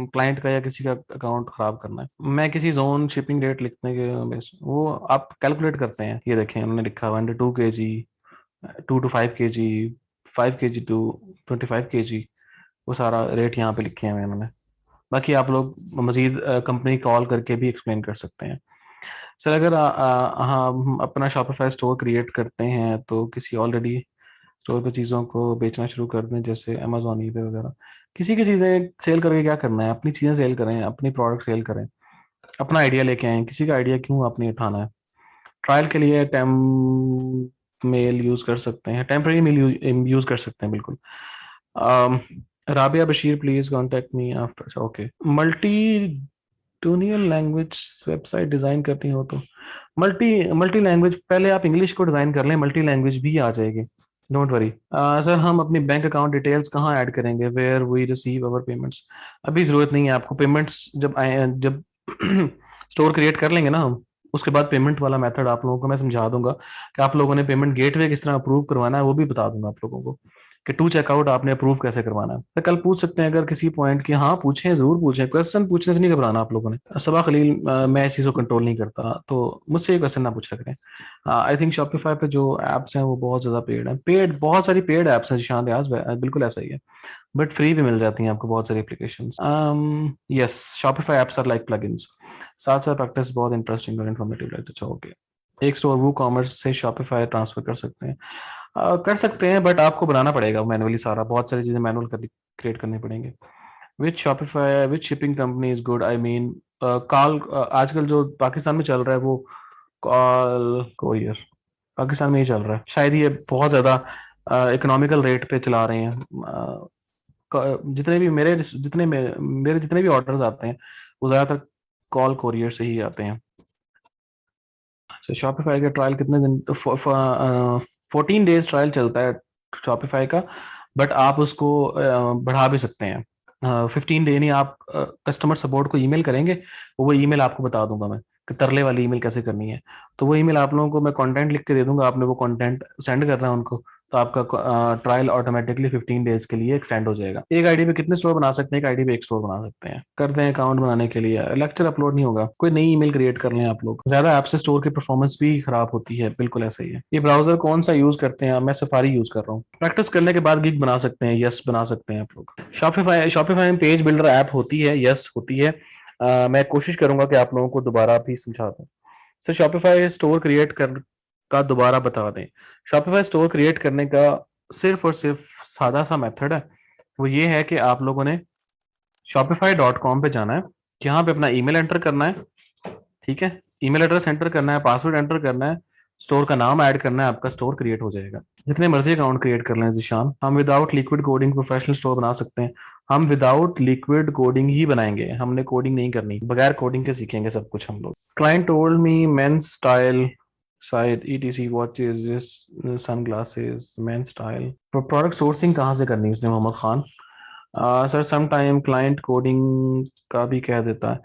क्लाइंट का या किसी का अकाउंट खराब करना है। मैं किसी जोन शिपिंग रेट लिखने के बेस वो आप कैलकुलेट करते हैं, ये देखें उन्होंने लिखा हुआ है 2 kg, 2 to 5 kg, 5 kg to 25 kg, वो सारा रेट यहाँ पे लिखे हैं उन्होंने। बाकी आप लोग मजीद कंपनी कॉल करके भी एक्सप्लेन कर सकते हैं। सर अगर हाँ, हम अपना शॉपिफाई स्टोर क्रिएट करते हैं तो किसी ऑलरेडी स्टोर पे चीज़ों को बेचना शुरू कर दें, जैसे अमेजोन, ईबे वगैरह, किसी की चीज़ें सेल करके क्या करना है? अपनी चीज़ें सेल करें, अपनी प्रोडक्ट सेल करें, अपना आइडिया लेके आए, किसी का आइडिया क्यों आपने उठाना है? ट्रायल के लिए मेल यूज़ कर सकते हैं, टेम्परेरी मेल यूज़ कर सकते हैं बिल्कुल। um, Rabia Bashir please contact me after. Okay. Multilingual language website design करनी हो तो मल्टी मल्टी लैंग्वेज, पहले आप इंग्लिश को डिजाइन कर लें, मल्टी लैंग्वेज भी आ जाएगी, डोंट वरी। सर हम अपनी बैंक अकाउंट डिटेल्स कहाँ ऐड करेंगे? Where we receive our payments? अभी जरूरत नहीं है आपको पेमेंट्स, जब आए जब स्टोर क्रिएट कर लेंगे ना हम, उसके बाद पेमेंट वाला मेथड आप लोगों को मैं समझा दूंगा कि आप लोगों ने पेमेंट गेटवे किस तरह अप्रूव करवाना है, वो भी बता दूंगा आप लोगों को कि टू चेकआउट आपने अप्रूव कैसे करवाना है। तो कल पूछ सकते हैं अगर किसी पॉइंट की, हाँ पूछें, जरूर पूछें, क्वेश्चन पूछने से नहीं घबराना आप लोगों ने। सबा खलील, मैं इस चीज़ को कंट्रोल नहीं करता तो मुझसे ये क्वेश्चन ना पूछा करें। आई थिंक शॉपिफाई पे जो एप्स हैं वो बहुत ज़्यादा पेड हैं, पेड, बहुत सारी पेड एप्स हैं जिशान रियाज, बिल्कुल ऐसा ही है, बट फ्री भी मिल जाती हैं आपको बहुत सारी application. Yes, Shopify apps are like plugins. साथ साथ प्रैक्टिस बहुत इंटरेस्टिंग और इन्फॉर्मेटिव रहती है। अच्छा ओके। एक स्टोर वो कॉमर्स से शॉपिफाई ट्रांसफर कर सकते हैं? कर सकते हैं बट आपको बनाना पड़ेगा मैनुअली, सारा बहुत सारी चीजें मैनुअल कर क्रिएट करनी पड़ेंगी। Which Shopify which shipping company is good? I mean call, आजकल जो पाकिस्तान में चल रहा है वो कॉल कोरियर, पाकिस्तान में ही चल रहा है शायद, ये बहुत ज्यादा इकोनॉमिकल रेट पे चला रहे हैं। जितने भी मेरे जितने भी ऑर्डर्स आते हैं वो ज़्यादातर कॉल कोरियर से ही आते हैं। तो शॉपिफाई का ट्रायल कितने दिन, तो 14 डेज ट्रायल चलता है शॉपिफाई का। बट आप उसको बढ़ा भी सकते हैं। 15 डे नहीं, आप कस्टमर सपोर्ट को ईमेल करेंगे, वो ईमेल आपको बता दूंगा मैं कि तरले वाली ईमेल कैसे करनी है। तो वो ईमेल आप लोगों को मैं कंटेंट लिख के दे दूंगा, आपने वो कंटेंट सेंड करना है उनको, तो आपका ट्रायल ऑटोमेटिकली 15 डेज के लिए एक्सटेंड हो जाएगा। एक आईडी पे कितने स्टोर बना सकते हैं? एक आईडी पे एक स्टोर बना सकते हैं। करते हैं अकाउंट बनाने के लिए, लेक्चर अपलोड नहीं होगा, कोई नई ईमेल क्रिएट कर लें आप लोग। ज्यादा ऐप से स्टोर की परफॉर्मेंस भी खराब होती है, बिल्कुल ऐसा ही है। ये ब्राउजर कौन सा यूज करते हैं? मैं सफारी यूज कर रहा हूँ। प्रैक्टिस करने के बाद गिग बना सकते हैं, यस बना सकते हैं आप लोग। शॉपिफाई में पेज बिल्डर ऐप होती है, यस होती है। मैं कोशिश करूंगा कि आप लोगों को दोबारा भी समझा दूं। सर शॉपिफाई स्टोर क्रिएट कर का दोबारा बता दें। शॉपिफाई स्टोर क्रिएट करने का सिर्फ और सिर्फ सादा सा मेथड है। वो ये है कि आप लोगों ने shopify.com पे जाना है, यहाँ पे अपना ईमेल एंटर करना है, ठीक है, ईमेल एड्रेस एंटर करना है, पासवर्ड एंटर करना है, स्टोर का नाम ऐड करना है, आपका स्टोर क्रिएट हो जाएगा। जितने मर्जी अकाउंट क्रिएट कर लें जिशान, हम without liquid coding professional store बना सकते हैं। हम विदाउट लिक्विड कोडिंग ही बनाएंगे, हमने कोडिंग नहीं करनी, बगैर कोडिंग के सीखेंगे सब कुछ हम लोग। Client told me mens style शायद ETC watches, sunglasses, men style. Product sourcing कहाँ से करनी है इसने, Mohammad Khan? Sir some time client coding का भी कह देता है।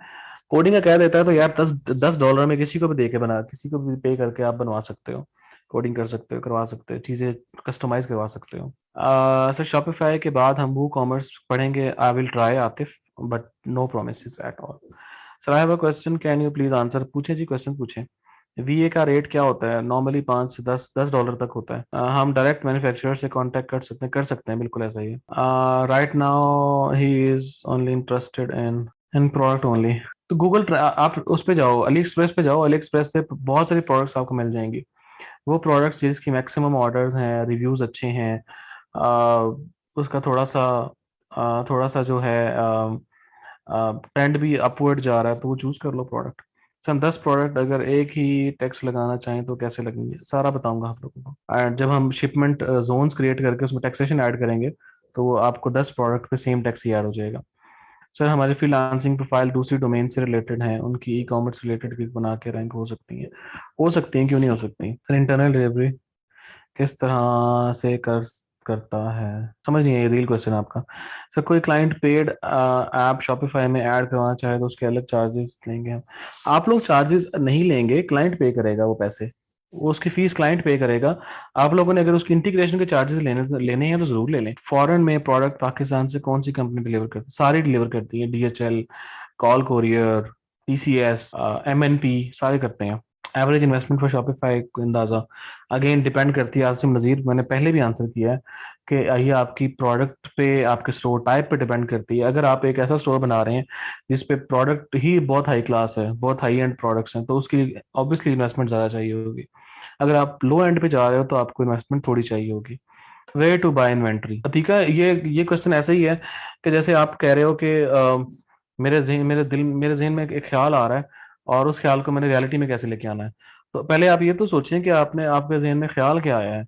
कोडिंग का कह देता है तो यार $10 में किसी को भी दे के बना, किसी को भी पे करके आप बनवा सकते हो, कोडिंग कर सकते हो, करवा सकते हो, चीज़ें कस्टमाइज करवा सकते हो। सर शॉपिफाई के बाद हम वो कॉमर्स पढ़ेंगे। I will try Atif, but no promise at all. Sir I have a question, can you please answer? पूछे जी, क्वेश्चन पूछे। VA का रेट क्या होता है? नॉर्मली 5 से 10 $10 तक होता है। हम डायरेक्ट मैन्युफैक्चरर से कांटेक्ट कर सकते हैं, बिल्कुल ऐसा ही है। Right now he is only interested in product only. तो आप उस पे जाओ, अली एक्सप्रेस पे जाओ, अली एक्सप्रेस से बहुत सारी प्रोडक्ट्स आपको मिल जाएंगी। वो प्रोडक्ट्स जिसकी मैक्सिमम ऑर्डर्स हैं, रिव्यूज अच्छे हैं, उसका थोड़ा सा जो है ट्रेंड भी अपवर्ड जा रहा है, तो वो चूज कर लो प्रोडक्ट। सर 10 प्रोडक्ट अगर एक ही टैक्स लगाना चाहें तो कैसे लगेंगे? सारा बताऊंगा आप लोगों को। एंड जब हम शिपमेंट जोन्स क्रिएट करके उसमें टैक्सेशन ऐड करेंगे, तो वो आपको 10 प्रोडक्ट पे सेम टैक्स ही ऐड हो जाएगा। सर हमारी फ्रीलांसिंग प्रोफाइल दूसरी डोमेन से रिलेटेड है, उनकी E-कॉमर्स रिलेटेड गिग बना के रैंक हो सकती हैं, क्यों नहीं हो सकती? सर इंटरनल डिलीवरी किस तरह से करता है? समझ नहीं है, रियल क्वेश्चन है आपका। सर कोई क्लाइंट पेड ऐप शॉपिफाई में ऐड करवाना चाहे तो उसके अलग चार्जेस लेंगे हम? आप लोग चार्जेस नहीं लेंगे, क्लाइंट पे करेगा वो पैसे, वो उसकी फीस क्लाइंट पे करेगा। आप लोगों ने अगर उसकी इंटीग्रेशन के चार्जेस लेने लेने हैं तो जरूर ले लें। फॉरेन में प्रोडक्ट पाकिस्तान से कौन सी कंपनी डिलीवर करती है? सारी डिलीवर करती है, DHL, call courier, TCS, MNP, सारे करते हैं। एवरेज इन्वेस्टमेंट फॉर शॉपिफाई को अंदाजा अगेन डिपेंड करती है। आसिम नज़ीर, मैंने पहले भी आंसर किया है कि ये आपकी प्रोडक्ट पे, आपके स्टोर टाइप पे डिपेंड करती है। अगर आप एक ऐसा स्टोर बना रहे हैं जिस पे प्रोडक्ट ही बहुत हाई क्लास है, बहुत हाई एंड प्रोडक्ट्स हैं, तो उसकी ऑब्वियसली इन्वेस्टमेंट ज़्यादा चाहिए होगी। अगर आप लो एंड पे जा रहे हो तो आपको इन्वेस्टमेंट थोड़ी चाहिए होगी। Way to buy inventory, Atiqa, ये क्वेश्चन ऐसा ही है कि जैसे आप कह रहे हो कि मेरे जहन में एक ख्याल आ रहा है और उस ख्याल को मैंने रियलिटी में कैसे लेके आना है। तो पहले आप ये तो सोचें कि आपके जहन में ख्याल क्या आया है,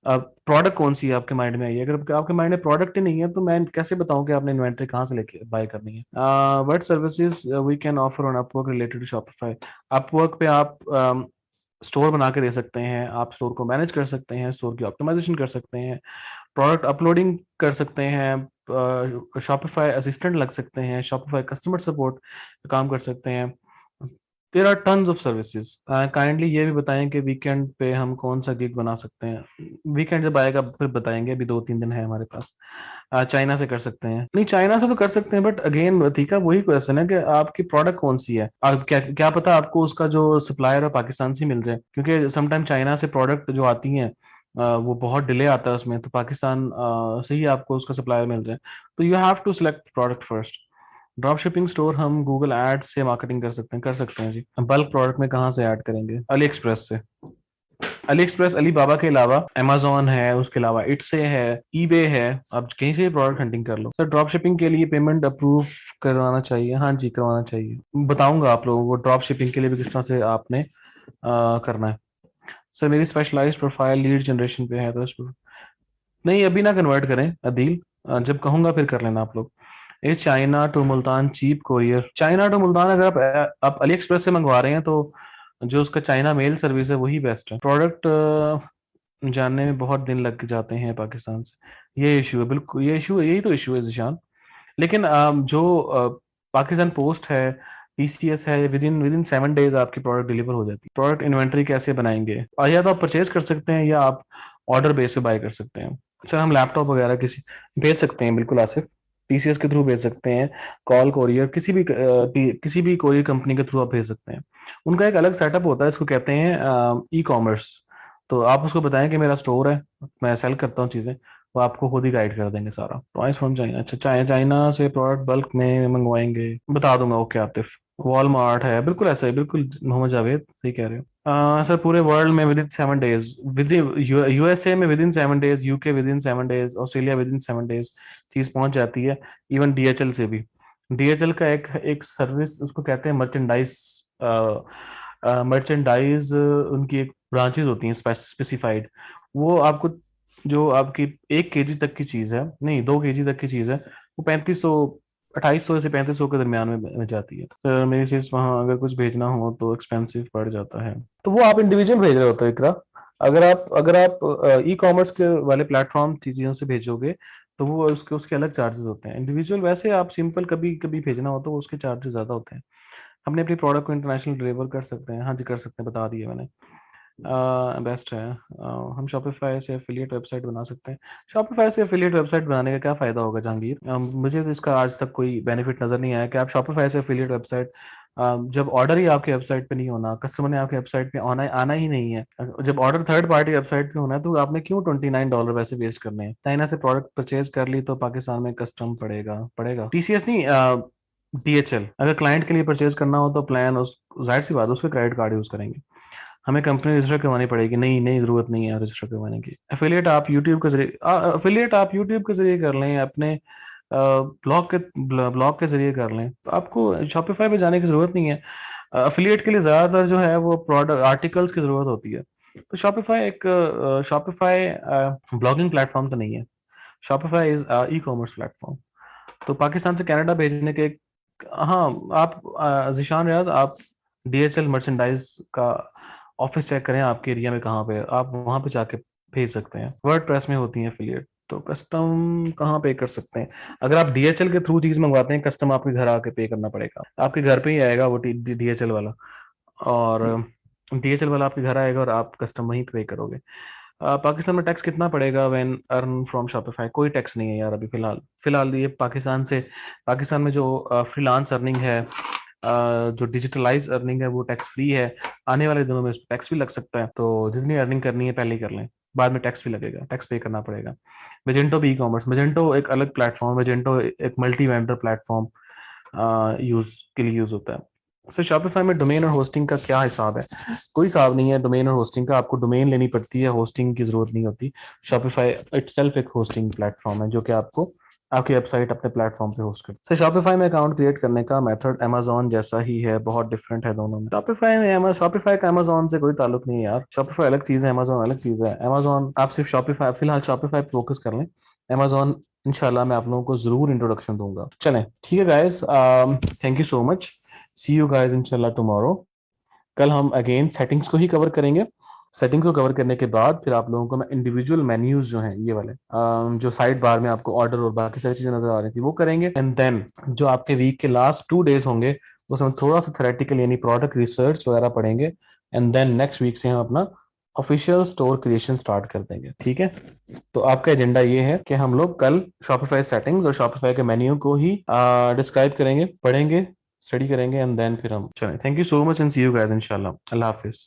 प्रोडक्ट कौन सी आपके माइंड में आई है। अगर आपके माइंड में प्रोडक्ट ही नहीं है तो मैं कैसे बताऊं कि आपने इन्वेंट्री कहाँ से लेके बाय करनी है? What services we can offer on Upwork related to Shopify? Upwork पे आप स्टोर बना के दे सकते हैं, आप स्टोर को मैनेज कर सकते हैं, स्टोर की ऑप्टिमाइजेशन कर सकते हैं, प्रोडक्ट अपलोडिंग कर सकते हैं, शॉपिफाई असिस्टेंट लग सकते हैं, शॉपिफाई कस्टमर सपोर्ट काम कर सकते हैं। There are tons of services. Kindly ये भी बताएं कि वीकेंड पे हम कौन सा गिग बना सकते हैं? वीकेंड जब आएगा फिर बताएंगे, अभी 2-3 दिन है हमारे पास। चाइना से कर सकते हैं? नहीं, चाइना से तो कर सकते हैं, बट अगेन ठीक है, वही क्वेश्चन है कि आपकी प्रोडक्ट कौन सी है, और क्या क्या पता आपको उसका जो सप्लायर है पाकिस्तान से मिल जाए, क्योंकि समटाइम चाइना से प्रोडक्ट जो आती हैं वो बहुत डिले आता है उसमें, तो पाकिस्तान से ही आपको उसका सप्लायर मिल जाए। तो you have to select product first. Drop shipping store हम गूगल एड्स से मार्केटिंग कर सकते हैं जी। बल्क प्रोडक्ट में कहाँ से ऐड करेंगे? अली एक्सप्रेस से। अली एक्सप्रेस अली बाबा के अलावा अमेजोन है, उसके अलावा इट्से है, ईबे है, आप कहीं से भी प्रोडक्ट हंटिंग कर लो। सर ड्रॉप शिपिंग के लिए पेमेंट अप्रूव करवाना चाहिए? हाँ जी, करवाना चाहिए। बताऊंगा आप लोगों को ड्रॉप शिपिंग के लिए भी किस तरह से आपने करना है। सर मेरी स्पेशलाइज्ड प्रोफाइल लीड जनरेशन पे है, तो इस पर नहीं, अभी ना कन्वर्ट करें अदील, जब कहूंगा फिर कर लेना आप लोग। A China to Multan cheap courier, China to Multan अगर आप अली एक्सप्रेस से मंगवा रहे हैं तो जो उसका चाइना मेल सर्विस है वही बेस्ट है। प्रोडक्ट जानने में बहुत दिन लग जाते हैं पाकिस्तान से, ये इशू है, बिल्कुल ये इशू है, यही तो इशू है जिशान। लेकिन जो पाकिस्तान पोस्ट है, टीसीएस है, विद इन 7 डेज आपकी प्रोडक्ट डिलीवर हो जाती है। प्रोडक्ट इन्वेंट्री कैसे बनाएंगे? या तो आप परचेज कर सकते हैं या आप ऑर्डर बेस पे बाय कर सकते हैं। सर हम लैपटॉप वगैरह किसी भेज सकते हैं, बिल्कुल आसिफ, टीसीएस के थ्रू भेज सकते हैं, कॉल कोरियर किसी भी कोरियर कंपनी के थ्रू आप भेज सकते हैं। उनका एक अलग सेटअप होता है, इसको कहते हैं ई कॉमर्स। तो आप उसको बताएं कि मेरा स्टोर है, मैं सेल करता हूँ चीज़ें, वो आपको खुद ही गाइड कर देंगे सारा। प्राइस फ्रॉम चाइना, अच्छा चाइना से प्रोडक्ट बल्क में मंगवाएंगे, बता दूंगा। ओके आतिफ, वॉलमार्ट है, बिल्कुल ऐसा ही, बिल्कुल मोहम्मद जावेद सही कह रहे हो। सर पूरे वर्ल्ड में within 7 days, with USA में within 7 days, UK within 7 days, Australia within 7 days चीज पहुंच जाती है। इवन डीएचएल से भी, डीएचएल का एक एक सर्विस उसको कहते हैं मर्चेंडाइज, मर्चेंडाइज उनकी एक ब्रांचेज होती हैं स्पेसिफाइड। वो आपको जो आपकी 1 केजी तक की चीज है, नहीं 2 केजी तक की चीज है, वो 3500, 2800 से 3500 के दरमियान में मिल जाती है। तो मेरी चीज वहाँ अगर कुछ भेजना हो तो एक्सपेंसिव पड़ जाता है। तो वो आप इंडिविजुअल भेज रहे होते हो इकरा। अगर आप ई कॉमर्स के वाले प्लेटफॉर्म चीजों से भेजोगे तो वो उसके उसके अलग चार्जेस होते हैं। इंडिविजुअल वैसे आप सिंपल कभी कभी भेजना हो तो उसके चार्जेस ज्यादा होते हैं। अपने अपनी प्रोडक्ट को इंटरनेशनल डिलीवर कर सकते हैं, हाँ जी कर सकते हैं, बता दिए मैंने। बेस्ट है। हम शॉपिफाई से एफिलिएट वेबसाइट बना सकते हैं। शॉपिफाई से एफिलिएट वेबसाइट बनाने का क्या फायदा होगा जहांगीर? मुझे तो इसका आज तक कोई बेनिफिट नजर नहीं आया कि आप शॉपिफाई से एफिलिएट वेबसाइट, जब ऑर्डर ही आपके वेबसाइट पे नहीं होना, कस्टमर ने आपके वेबसाइट पे आना आना ही नहीं है, जब ऑर्डर थर्ड पार्टी वेबसाइट पे होना है, तो आपने क्यों $29 वैसे वेस्ट करने हैं? चाइना से प्रोडक्ट परचेज कर ली तो पाकिस्तान में कस्टम पड़ेगा टीसीएस नहीं, डीएचएल। अगर क्लाइंट के लिए परचेज करना हो तो प्लान उस, जाहिर सी बात है उसके क्रेडिट कार्ड यूज करेंगे। हमें कंपनी रजिस्टर करवानी पड़ेगी? नहीं नहीं, जरूरत नहीं है रजिस्टर करवाने की। एफिलिएट आप यूट्यूब के जरिए कर लें, अपने ब्लॉग के जरिए कर लें, तो आपको शॉपिफाई पे जाने की जरूरत नहीं है। एफिलिएट के लिए ज्यादातर जो है वो प्रोडक्ट आर्टिकल्स की जरूरत होती है। तो शॉपिफाई ब्लॉगिंग प्लेटफॉर्म तो नहीं है, Shopify is e commerce platform. तो पाकिस्तान से कनाडा भेजने के, हाँ, आप जिशान रियाज, आप डीएचएल मर्चेंडाइज का ऑफिस चेक करें आपके एरिया में कहाँ पे है, आप वहां पे जाके भेज सकते हैं। वर्ड प्रेस में होती है एफिलिएट, तो कस्टम कहाँ पे कर सकते हैं? अगर आप डीएचएल के थ्रू चीज मंगवाते हैं, कस्टम आपके घर आके पे करना पड़ेगा, आपके घर पे ही आएगा वो डीएचएल वाला, और डीएचएल वाला आपके घर आएगा और आप कस्टम वहीं पे करोगे। पाकिस्तान में टैक्स कितना पड़ेगा व्हेन अर्न फ्रॉम शॉपिफाई? कोई टैक्स नहीं है यार अभी फिलहाल। फिलहाल ये पाकिस्तान में जो फ्रीलांस अर्निंग है, जो डिजिटलाइज अर्निंग है, वो टैक्स फ्री है। आने वाले दिनों में टैक्स भी लग सकता है, तो जितनी अर्निंग करनी है पहले ही कर लें, बाद में टैक्स भी लगेगा, टैक्स पे करना पड़ेगा। मेजेंटो भी ई कॉमर्स, मेजेंटो एक अलग प्लेटफॉर्म, मेजेंटो एक मल्टी वेंडर प्लेटफॉर्म यूज के लिए यूज होता है। सर शॉपिफाई में डोमेन और होस्टिंग का क्या हिसाब है? कोई हिसाब नहीं है डोमेन और होस्टिंग का, आपको डोमेन लेनी पड़ती है, होस्टिंग की जरूरत नहीं होती। शॉपिफाई इटसेल्फ एक होस्टिंग प्लेटफॉर्म है जो कि आपको आपकी वेबसाइट अपने प्लेटफॉर्म पे होस्ट करती है। सर शॉपिफाई में अकाउंट क्रिएट करने का मेथड अमेजोन जैसा ही है, बहुत डिफरेंट है दोनों में। शॉपिफाई का अमेजोन से कोई ताल्लुक नहीं है यार, शॉपिफाई अलग चीज है, अमेजोन अलग चीज है। अमेजोन आप सिर्फ शॉपिफाई, फिलहाल शॉपिफाई पे फोकस कर लें, अमेजोन इंशाल्लाह मैं आप लोगों को जरूर इंट्रोडक्शन दूंगा। चलें ठीक है guys, thank you so much, see you guys इंशाल्लाह टुमारो। कल हम अगेन सेटिंग्स को ही कवर करेंगे। सेटिंग्स को कवर करने के बाद फिर आप लोगों को मैं इंडिविजुअल मेन्यूज जो हैं ये वाले, जो साइड बार में आपको ऑर्डर और बाकी सारी चीजें नजर आ रही थी वो करेंगे। एंड देन जो आपके वीक के लास्ट 2 डेज होंगे उसमें थोड़ा सा थेरेटिकल यानी प्रोडक्ट रिसर्च वगैरह पढ़ेंगे। एंड देन नेक्स्ट वीक से हम अपना ऑफिशियल स्टोर क्रिएशन स्टार्ट कर देंगे, ठीक है? तो आपका एजेंडा ये है कि हम लोग कल शॉपिफाई सेटिंग्स और शॉपिफाई के मेन्यू को ही डिस्क्राइब करेंगे, पढ़ेंगे, स्टडी करेंगे, एंड देन फिर हम चलें। Thank you so much and see you guys इंशाल्लाह। अल्लाह हाफिज।